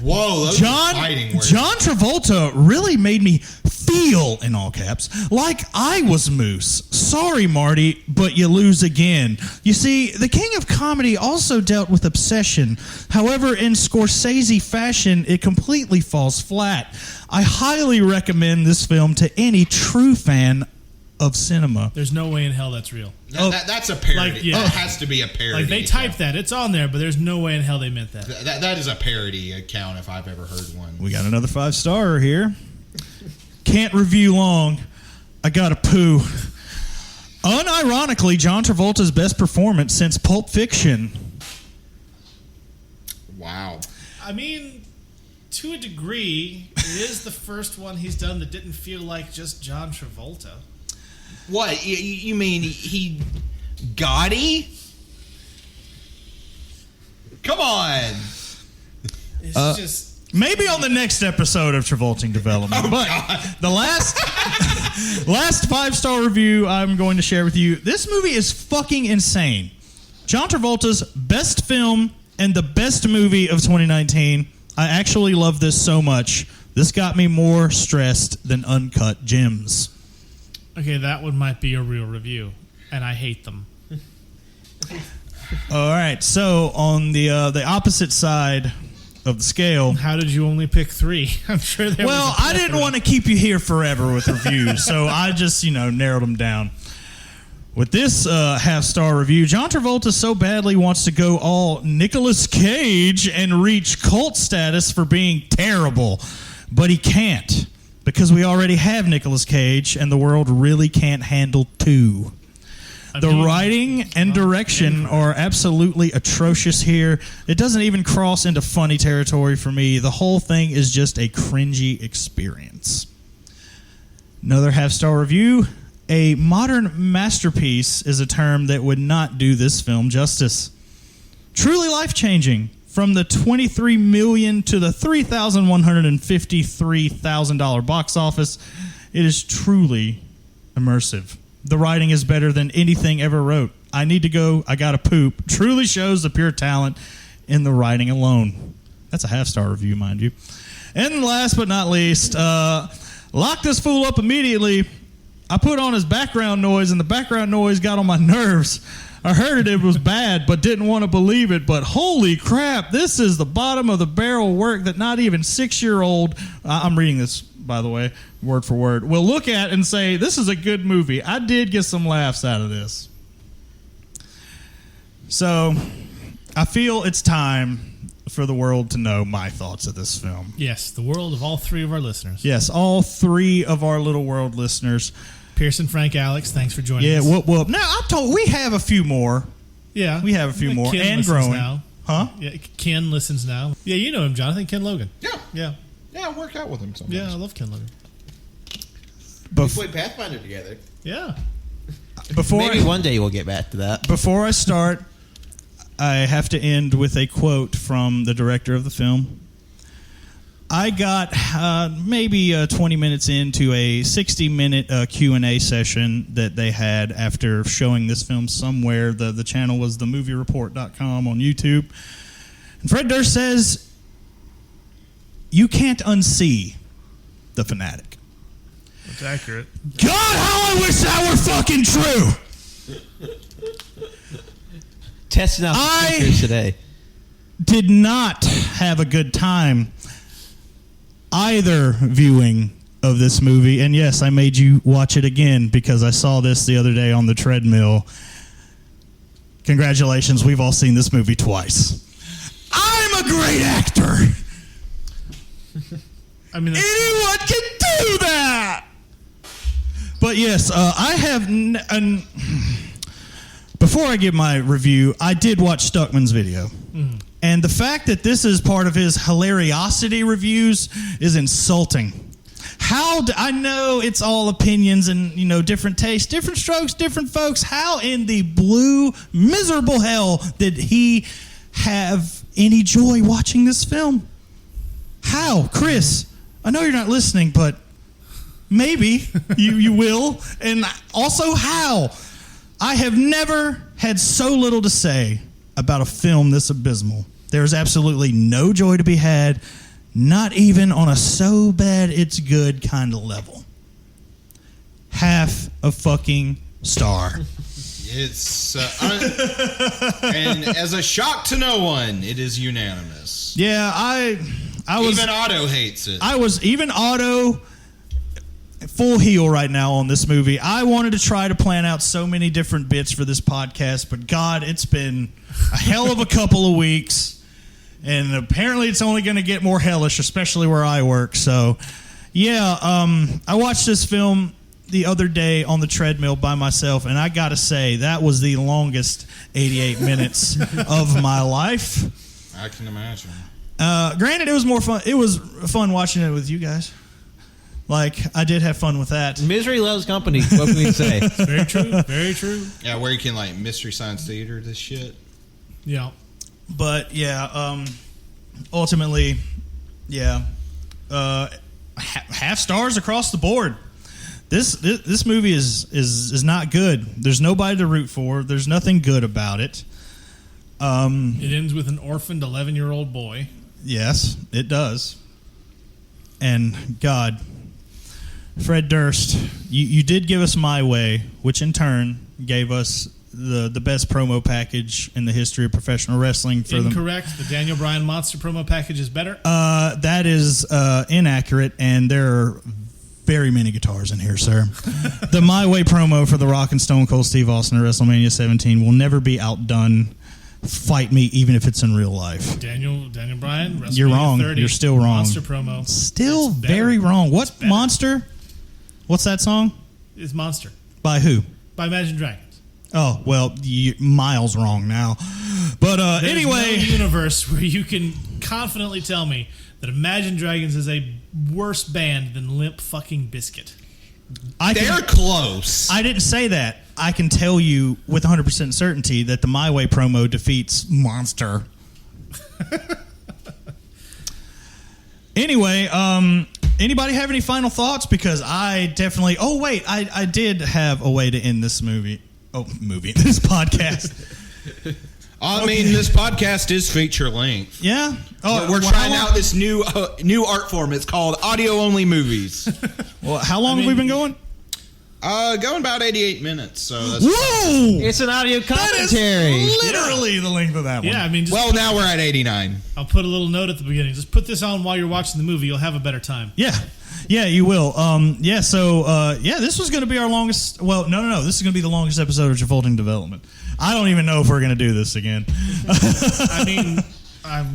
Whoa, those are fighting words. John Travolta really made me feel, in all caps, like I was Moose. Sorry, Marty, but you lose again. You see, The King of Comedy also dealt with obsession. However, in Scorsese fashion, it completely falls flat. I highly recommend this film to any true fan of cinema. There's no way in hell that's real. That's a parody. Like, yeah. It has to be a parody. Like, they typed that. It's on there, but there's no way in hell they meant that. That is a parody account if I've ever heard one. We got another 5-starer here. Can't review long. I got to poo. Unironically, John Travolta's best performance since Pulp Fiction. Wow. I mean, to a degree, it is the first one he's done that didn't feel like just John Travolta. What? You mean he Gotti? Come on. It's just... Maybe on the next episode of Travolting Development. But the last 5-star review I'm going to share with you, this movie is fucking insane. John Travolta's best film and the best movie of 2019. I actually love this so much. This got me more stressed than Uncut Gems. Okay, that one might be a real review, and I hate them. All right, so on the opposite side of the scale. How did you only pick 3? I'm sure there Well, was a I didn't want to keep you here forever with reviews, so I just, narrowed them down. With this half-star review, John Travolta so badly wants to go all Nicolas Cage and reach cult status for being terrible, but he can't because we already have Nicolas Cage, and the world really can't handle 2. The writing and direction are absolutely atrocious here. It doesn't even cross into funny territory for me. The whole thing is just a cringy experience. Another half-star review. A modern masterpiece is a term that would not do this film justice. Truly life-changing. From the $23 million to the $3,153,000 box office, it is truly immersive. The writing is better than anything ever wrote. I need to go. I gotta poop. Truly shows the pure talent in the writing alone. That's a half-star review, mind you. And last but not least, lock this fool up immediately. I put on his background noise, and the background noise got on my nerves. I heard it was bad, but didn't want to believe it. But holy crap, this is the bottom of the barrel work that not even 6-year-old, I'm reading this, by the way, word for word, will look at and say, this is a good movie. I did get some laughs out of this. So, I feel it's time for the world to know my thoughts of this film. Yes, the world of all three of our listeners. Yes, all three of our little world listeners. Pearson, Frank, Alex, thanks for joining Yeah, us. whoop. Now, I'm told we have a few more. Yeah. We have a few more Ken and listens growing. Now. Huh? Yeah, Ken listens now. Yeah, you know him, Jonathan. Ken Logan. Yeah. Yeah. Yeah, I work out with him sometimes. Yeah, I love Ken Logan. We played Pathfinder together. Yeah. Maybe one day we'll get back to that. Before I start, I have to end with a quote from the director of the film. I got maybe 20 minutes into a 60-minute Q&A session that they had after showing this film somewhere. The channel was themoviereport.com on YouTube. And Fred Durst says, you can't unsee the Fanatic. That's accurate. God, how I wish that were fucking true! Testing out the speakers today. Did not have a good time either viewing of this movie. And yes, I made you watch it again because I saw this the other day on the treadmill. Congratulations, we've all seen this movie twice. I'm a great actor. I mean, Anyone can do that. But yes, I have... before I give my review, I did watch Stuckman's video. Mm. And the fact that this is part of his hilariosity reviews is insulting. I know it's all opinions and, different tastes, different strokes, different folks. How in the blue, miserable hell did he have any joy watching this film? How? Chris, I know you're not listening, but maybe you will. And also, how? I have never had so little to say about a film this abysmal. There's absolutely no joy to be had, not even on a so bad it's good kind of level. Half a fucking star. It's and as a shock to no one, it is unanimous. Yeah, I was even Otto hates it. Even Otto full heel right now on this movie. I wanted to try to plan out so many different bits for this podcast, but God, it's been a hell of a couple of weeks. And apparently it's only going to get more hellish, especially where I work. So, yeah, I watched this film the other day on the treadmill by myself, and I got to say, that was the longest 88 minutes of my life. I can imagine. Granted, it was more fun. It was fun watching it with you guys. Like, I did have fun with that. Misery loves company. What can we say? Very true. Very true. Yeah, where you can, Mystery Science Theater this shit. Yeah. But, yeah, ultimately, yeah, half stars across the board. This movie is not good. There's nobody to root for. There's nothing good about it. It ends with an orphaned 11-year-old boy. Yes, it does. And, God, Fred Durst, you did give us My Way, which in turn gave us the best promo package in the history of professional wrestling. Incorrect. The Daniel Bryan Monster promo package is better. That is inaccurate, and there are very many guitars in here, sir. The My Way promo for The Rock and Stone Cold Steve Austin at WrestleMania 17 will never be outdone. Fight me, even if it's in real life. Daniel Bryan, WrestleMania You're wrong. 30, You're still wrong. Monster promo. Still very wrong. What Monster? What's that song? It's Monster. By who? By Imagine Dragons. Oh, well, miles wrong now. But There's anyway. no universe where you can confidently tell me that Imagine Dragons is a worse band than Limp fucking Bizkit. They're close. I didn't say that. I can tell you with 100% certainty that the My Way promo defeats Monster. Anyway, anybody have any final thoughts? Because I definitely... Oh, wait. I did have a way to end this movie. This podcast. I mean, this podcast is feature length. Yeah. Oh, We're trying out this new art form. It's called audio-only movies. Well, how long have we been going? Going about 88 minutes. So that's Whoa! It's an audio commentary. That is literally the length of that one. Yeah, I mean... well, now we're at 89. I'll put a little note at the beginning. Just put this on while you're watching the movie. You'll have a better time. Yeah. Yeah, you will. This was going to be our longest. Well, no. This is going to be the longest episode of Travolting Development. I don't even know if we're going to do this again. I mean,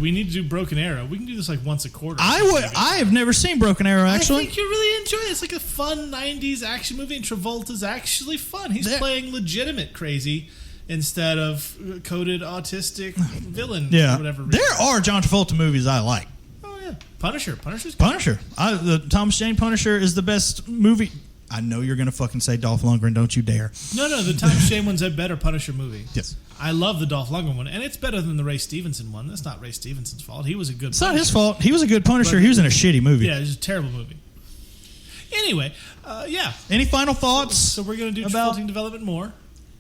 we need to do Broken Arrow. We can do this like once a quarter. I have never seen Broken Arrow, actually. I think you really enjoy it. It's like a fun 90s action movie, and Travolta's actually fun. He's playing legitimate crazy instead of coded autistic villain. Yeah. For whatever reason. There are John Travolta movies I like. Oh, yeah. Punisher's good. Punisher. The Thomas Jane Punisher is the best movie. I know you're going to fucking say Dolph Lundgren. Don't you dare. No, the Thomas Jane one's a better Punisher movie. Yes. I love the Dolph Lundgren one, and it's better than the Ray Stevenson one. That's not Ray Stevenson's fault. He was a good It's Punisher. not his fault. He was a good Punisher. He was in a shitty movie. Yeah, it was a terrible movie. Anyway, yeah. Any final thoughts? So we're going to do Travolting Development more.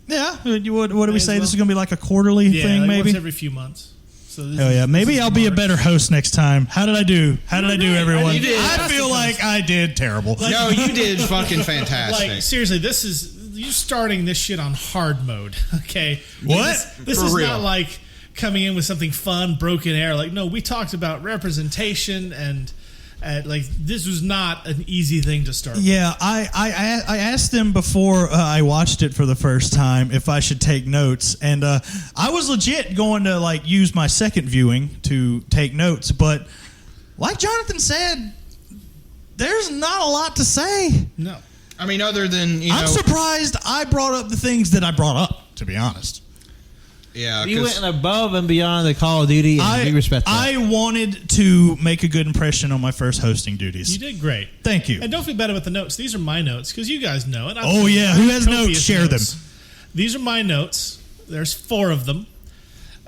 Yeah. What do we say? well. This is going to be like a quarterly thing, like maybe? once every few months. So this Oh yeah, maybe I'll be a March. better host next time. How did I do? Everyone? You did. I feel like I did terrible. No, you did fucking fantastic. Like seriously, this is you starting this shit on hard mode. Okay, What? This For is real. not like coming in with something fun, Broken Arrow. Like no, we talked about representation and like this was not an easy thing to start. Yeah, I asked them before I watched it for the first time if I should take notes, and I was legit going to like use my second viewing to take notes, but like Jonathan said, there's not a lot to say. No. I mean, other than I'm surprised I brought up the things that I brought up, to be honest. yeah, You 'cause- went above and beyond the Call of Duty, and we respect that. I wanted to make a good impression on my first hosting duties. You did great. Thank you. And don't feel bad about the notes. These are my notes because you guys know it. Oh, yeah. Who has notes? Share them. These are my notes. There's 4 of them.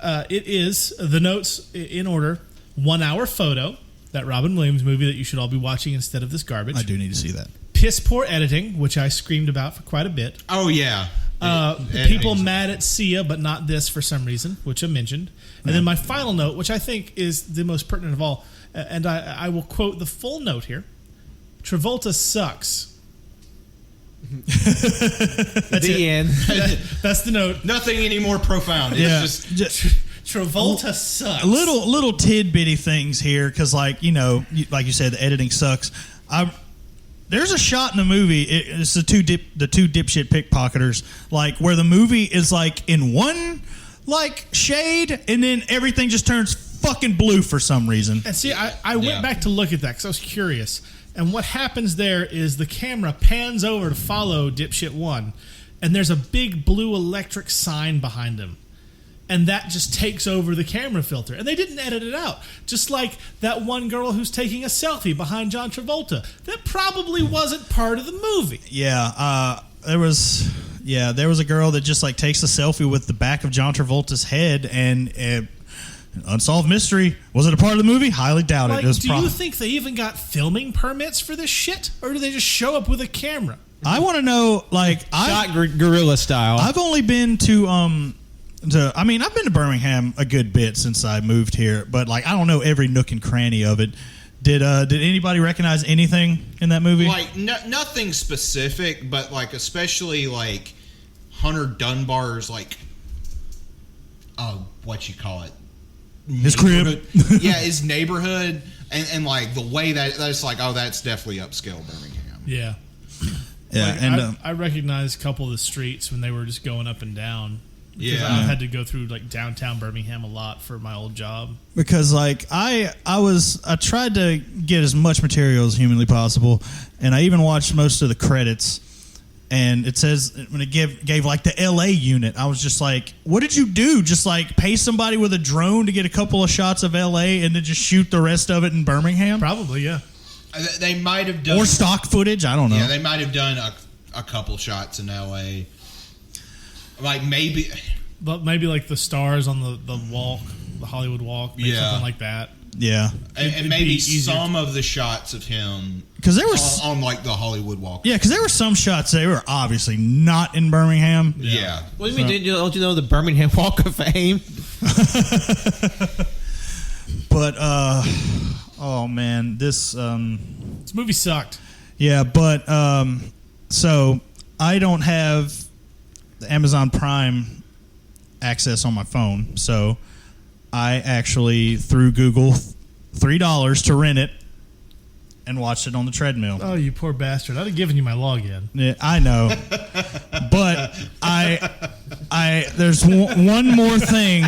It is the notes in order. 1 hour photo, that Robin Williams movie that you should all be watching instead of this garbage. I do need to see that. Piss poor editing, which I screamed about for quite a bit. oh yeah. People mad at Sia, but not this for some reason, which I mentioned. And then my final note, which I think is the most pertinent of all, and I will quote the full note here. Travolta sucks. That's the it. end. That's the note. Nothing any more profound. It's Yeah. just Travolta sucks. Little tidbitty things here, because like like you said, the editing sucks. There's a shot in the movie. It's the two dipshit pickpocketers, like where the movie is like in one like shade, and then everything just turns fucking blue for some reason. And see, I went Yeah. back to look at that because I was curious. And what happens there is the camera pans over to follow dipshit 1, and there's a big blue electric sign behind him. And that just takes over the camera filter. And they didn't edit it out. Just like that one girl who's taking a selfie behind John Travolta. That probably wasn't part of the movie. Yeah, there was a girl that just like takes a selfie with the back of John Travolta's head, and unsolved mystery. Was it a part of the movie? Highly doubt it. Like, It was do you think they even got filming permits for this shit? Or do they just show up with a camera? I want to know, like, Shot guerrilla style. I've only been to I've been to Birmingham a good bit since I moved here, but like I don't know every nook and cranny of it. Did anybody recognize anything in that movie? like nothing specific, but like especially like Hunter Dunbar's like what you call it, His crib. neighborhood. Yeah, his neighborhood, and like the way that's like, oh, that's definitely upscale Birmingham. Yeah. Yeah, Like, and I recognized a couple of the streets when they were just going up and down. Because Yeah. I had to go through like downtown Birmingham a lot for my old job. because like I tried to get as much material as humanly possible, and I even watched most of the credits. And it says when it gave like the LA unit, I was just like, what did you do? Just like pay somebody with a drone to get a couple of shots of LA and then just shoot the rest of it in Birmingham? Probably, yeah. They might have done Or stock footage? I don't know. Yeah, they might have done a couple shots in L.A. Like maybe, But maybe like the stars on the walk, the Hollywood walk, maybe Yeah. something like that. Yeah. and It'd maybe be easier some of the shots of him Because there were on like the Hollywood walk. Yeah, because there were some shots that were obviously not in Birmingham. Yeah. What do you mean? Don't you know the Birmingham Walk of Fame? But oh man, this This movie sucked. yeah, but so I don't have the Amazon Prime access on my phone, so I actually through Google $3 to rent it, and watched it on the treadmill. Oh, you poor bastard! I'd have given you my login. Yeah, I know, but there's one more thing.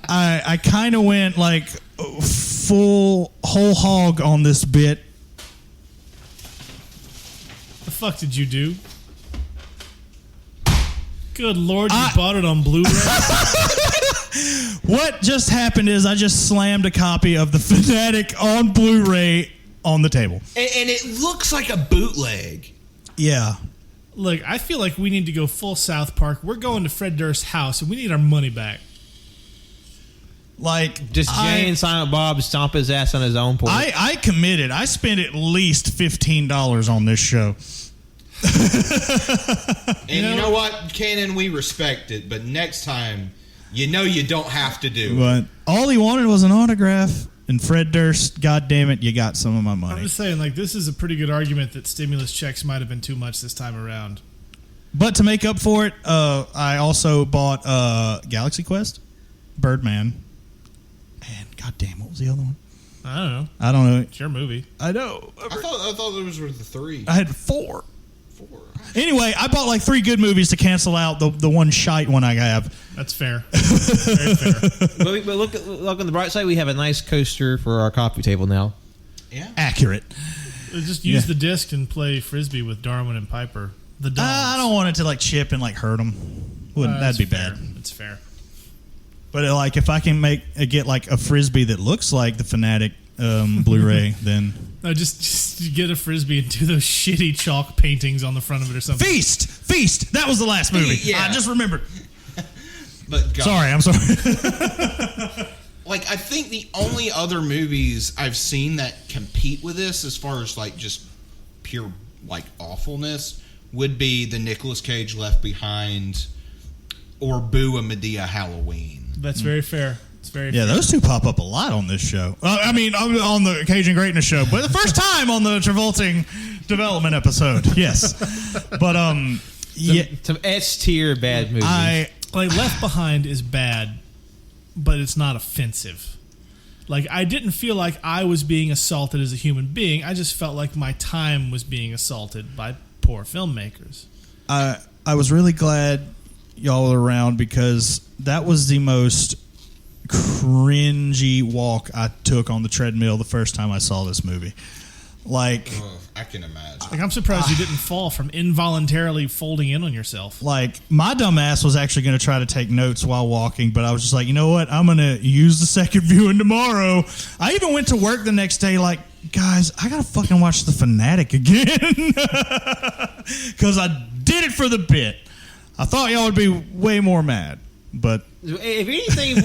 I kind of went like whole hog on this bit. The fuck did you do? Good Lord, you bought it on Blu-ray? What just happened is I just slammed a copy of the Fanatic on Blu-ray on the table. And it looks like a bootleg. Yeah. Look, I feel like we need to go full South Park. We're going to Fred Durst's house, and we need our money back. Like, Just Jay and Silent Bob stomp his ass on his own porch. I committed. I spent at least $15 on this show. And you know what, Cannon, we respect it, but next time, you don't have to do it. But all he wanted was an autograph, and Fred Durst, God damn it, you got some of my money. I'm just saying, like, this is a pretty good argument that stimulus checks might have been too much this time around. But to make up for it, I also bought Galaxy Quest, Birdman, and God damn, what was the other one? I don't know. know. It's your movie. I know. I thought those were the three. I had four. Anyway, I bought like 3 good movies to cancel out the one shite one I have. That's fair. Very fair. But look on the bright side, we have a nice coaster for our coffee table now. Yeah. Accurate. Just use the disc and play Frisbee with Darwin and Piper. The dogs. I don't want it to like chip and like hurt them. That'd be bad. It's fair. But like if I can get like a Frisbee that looks like the Fanatic Blu-ray, then... No, just get a Frisbee and do those shitty chalk paintings on the front of it or something. Feast! That was the last movie. Yeah. I just remembered. But God, Sorry, I'm sorry. like, I think the only other movies I've seen that compete with this as far as like just pure like awfulness would be the Nicolas Cage Left Behind or Boo a Medea Halloween. That's very fair. It's very Yeah, fair. those two pop up a lot on this show. I mean, on the Cajun Greatness show, but the first time on the Travolting development episode. Yes, but yeah, Some S tier bad movies. Like, Left Behind is bad, but it's not offensive. Like, I didn't feel like I was being assaulted as a human being. I just felt like my time was being assaulted by poor filmmakers. I was really glad y'all were around because that was the most cringy walk I took on the treadmill the first time I saw this movie. Like, I can imagine. Like, I'm surprised you didn't fall from involuntarily folding in on yourself. Like, my dumb ass was actually going to try to take notes while walking, but I was just like, you know what? I'm going to use the second viewing tomorrow. I even went to work the next day like, guys, I got to fucking watch The Fanatic again. Because I did it for the bit. I thought y'all would be way more mad, but... If anything,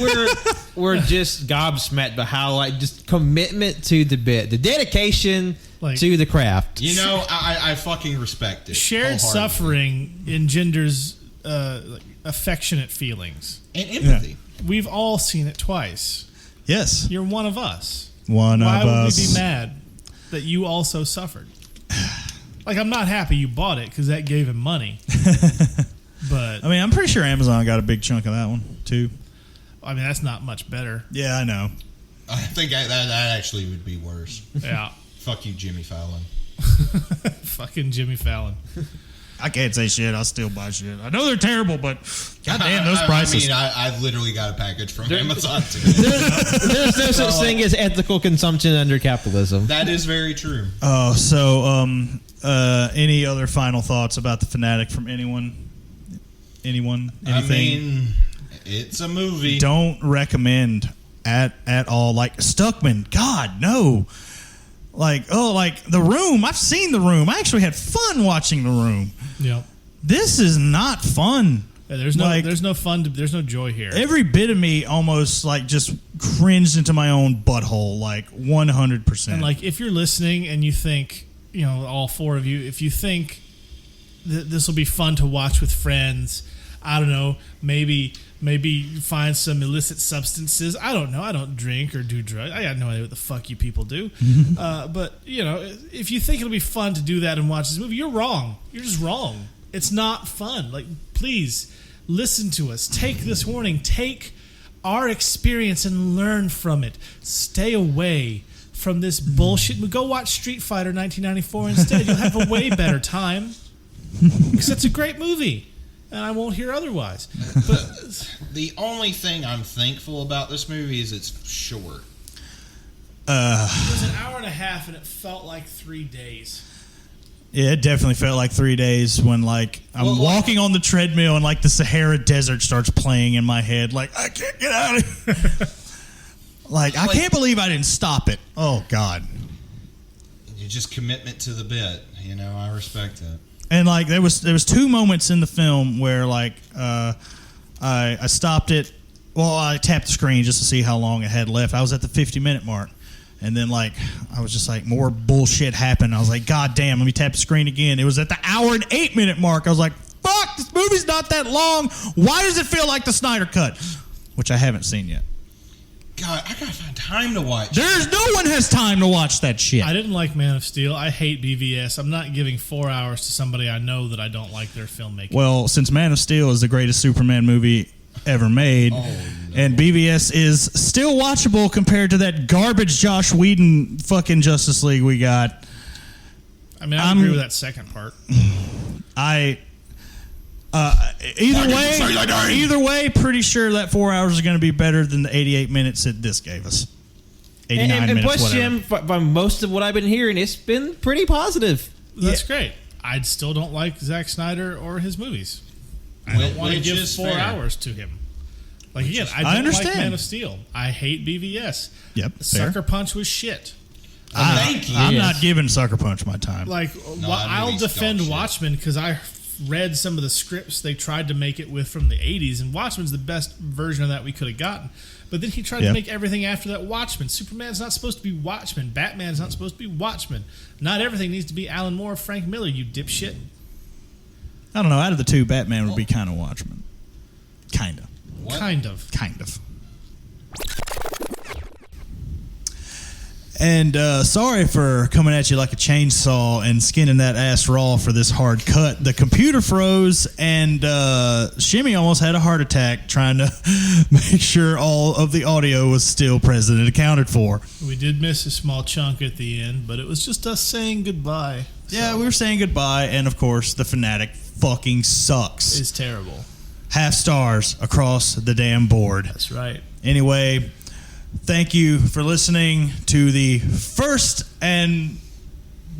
we're just gobsmacked by how like just commitment to the bit, the dedication to the craft. You know, I fucking respect it. Shared suffering engenders affectionate feelings. And empathy. Yeah. We've all seen it twice. Yes. You're one of us. Why would we be mad that you also suffered? Like, I'm not happy you bought it because that gave him money. But I mean, I'm pretty sure Amazon got a big chunk of that one too. I mean, that's not much better. Yeah, I know. I think that actually would be worse. Yeah. Fuck you, Jimmy Fallon. Fucking Jimmy Fallon. I can't say shit. I'll still buy shit. I know they're terrible, but goddamn those prices. I mean, I've literally got a package from Amazon today. There's no such thing as ethical consumption under capitalism. That is very true. Oh, so any other final thoughts about The Fanatic from anyone? Anything? I mean, it's a movie. Don't recommend at all. Like Stuckman, God no. Like The Room. I've seen The Room. I actually had fun watching The Room. Yep. This is not fun. Yeah, there's no fun. There's no joy here. Every bit of me almost like just cringed into my own butthole, like 100%. And like, if you're listening and you think, you know, all four of you, if you think this will be fun to watch with friends, I don't know, maybe find some illicit substances. I don't know. I don't drink or do drugs. I got no idea what the fuck you people do. But, you know, if you think it'll be fun to do that and watch this movie, you're wrong. You're just wrong. It's not fun. Like, please listen to us. Take this warning. Take our experience and learn from it. Stay away from this bullshit. Go watch Street Fighter 1994 instead. You'll have a way better time. Because it's a great movie. And I won't hear otherwise. But The only thing I'm thankful about this movie is it's short. it was an hour and a half, and it felt like 3 days. Yeah, it definitely felt like 3 days when, like, I'm walking on the treadmill and, like, the Sahara Desert starts playing in my head. Like, I can't get out of here. Like, I can't believe I didn't stop it. Oh, God. You just commitment to the bit. You know, I respect it. And, like, there was 2 moments in the film where, like, I stopped it. Well, I tapped the screen just to see how long it had left. I was at the 50-minute mark. And then, like, I was just like, more bullshit happened. I was like, God damn, let me tap the screen again. It was at the hour and 8-minute mark. I was like, fuck, this movie's not that long. Why does it feel like the Snyder Cut? Which I haven't seen yet. God, I gotta find time to watch. No one has time to watch that shit. I didn't like Man of Steel. I hate BVS. I'm not giving 4 hours to somebody I know that I don't like their filmmaking. Well, since Man of Steel is the greatest Superman movie ever made, and BVS is still watchable compared to that garbage Josh Whedon fucking Justice League we got. I mean, I agree with that second part. Either way, pretty sure that 4 hours is going to be better than the 88 minutes that this gave us. 89 and minutes, plus, whatever. Jim, from most of what I've been hearing, it's been pretty positive. That's great. I still don't like Zack Snyder or his movies. I don't want to Which give is 4 fair. hours to him. Like, again, I don't understand. like Man of Steel. I hate BVS. Yep, fair. Sucker Punch was shit. Thank you. I'm not giving Sucker Punch my time. Like, No, that I'll movie's defend dog shit. Watchmen because I read some of the scripts they tried to make it with from the 80s, and Watchmen's the best version of that we could have gotten. But then he tried to make everything after that Watchmen. Superman's not supposed to be Watchmen. Batman's not supposed to be Watchmen. Not everything needs to be Alan Moore or Frank Miller, you dipshit. I don't know. Out of the two, Batman would be kind of Watchmen. Kind of. What? Kind of. And sorry for coming at you like a chainsaw and skinning that ass raw for this hard cut. The computer froze, and Shimmy almost had a heart attack trying to make sure all of the audio was still present and accounted for. We did miss a small chunk at the end, but it was just us saying goodbye. Yeah, we were saying goodbye, and of course, the Fanatic fucking sucks. It's terrible. Half stars across the damn board. That's right. Anyway, thank you for listening to the first and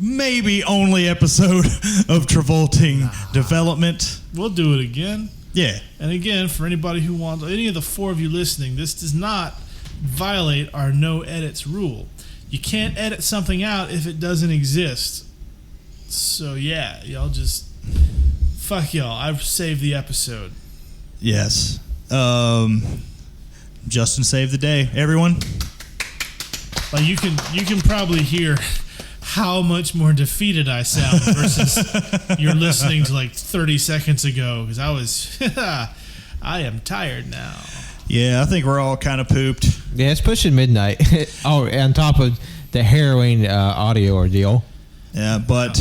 maybe only episode of Travolting Development. We'll do it again. Yeah. And again, for anybody who wants, any of the 4 of you listening, this does not violate our no edits rule. You can't edit something out if it doesn't exist. So yeah, y'all just fuck y'all. I've saved the episode. Yes. Justin saved the day. Everyone. Like you can probably hear how much more defeated I sound versus you're listening to like 30 seconds ago because I was I am tired now. Yeah, I think we're all kind of pooped. Yeah, it's pushing midnight. Oh, on top of the harrowing audio ordeal. Yeah, but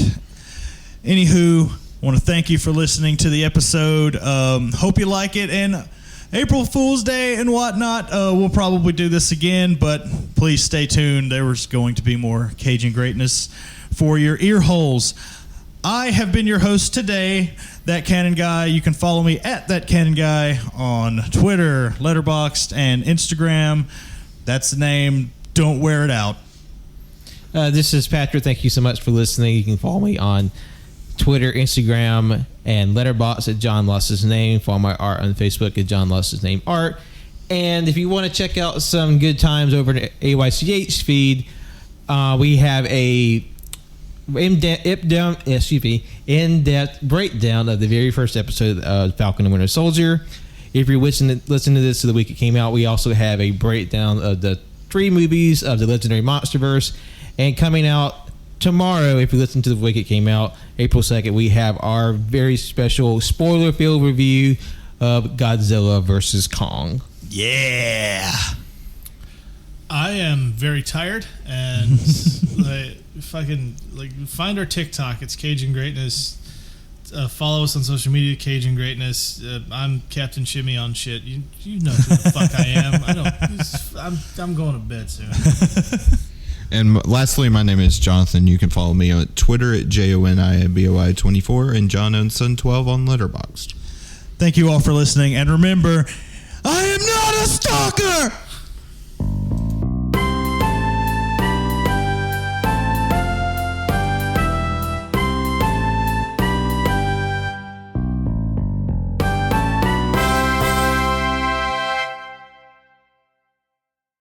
anywho, I want to thank you for listening to the episode. Hope you like it. And April Fool's Day and whatnot, we'll probably do this again, but please stay tuned. There was going to be more Cajun greatness for your ear holes. I have been your host today, That Cannon Guy. You can follow me at That Cannon Guy on Twitter, Letterboxd, and Instagram. That's the name. Don't wear it out. This is Patrick. Thank you so much for listening. You can follow me on Twitter, Instagram, and Letterboxd at John Lost His Name. Follow my art on Facebook at John Lost His Name Art. And if you want to check out some good times over the AYCH feed, we have a in-depth breakdown of the very first episode of Falcon and Winter Soldier. If you're listening to this the week it came out, we also have a breakdown of the 3 movies of the Legendary Monsterverse. And coming out tomorrow, if you listen to the week it came out, April 2nd, we have our very special spoiler-filled review of Godzilla vs. Kong. Yeah. I am very tired and find our TikTok. It's Cajun Greatness. Follow us on social media, Cajun Greatness. I'm Captain Shimmy on shit. You know who the fuck I am. I'm going to bed soon. And lastly, my name is Jonathan. You can follow me on Twitter at JONIBOI24 and JohnOwnSon12 on Letterboxd. Thank you all for listening. And remember, I am not a stalker!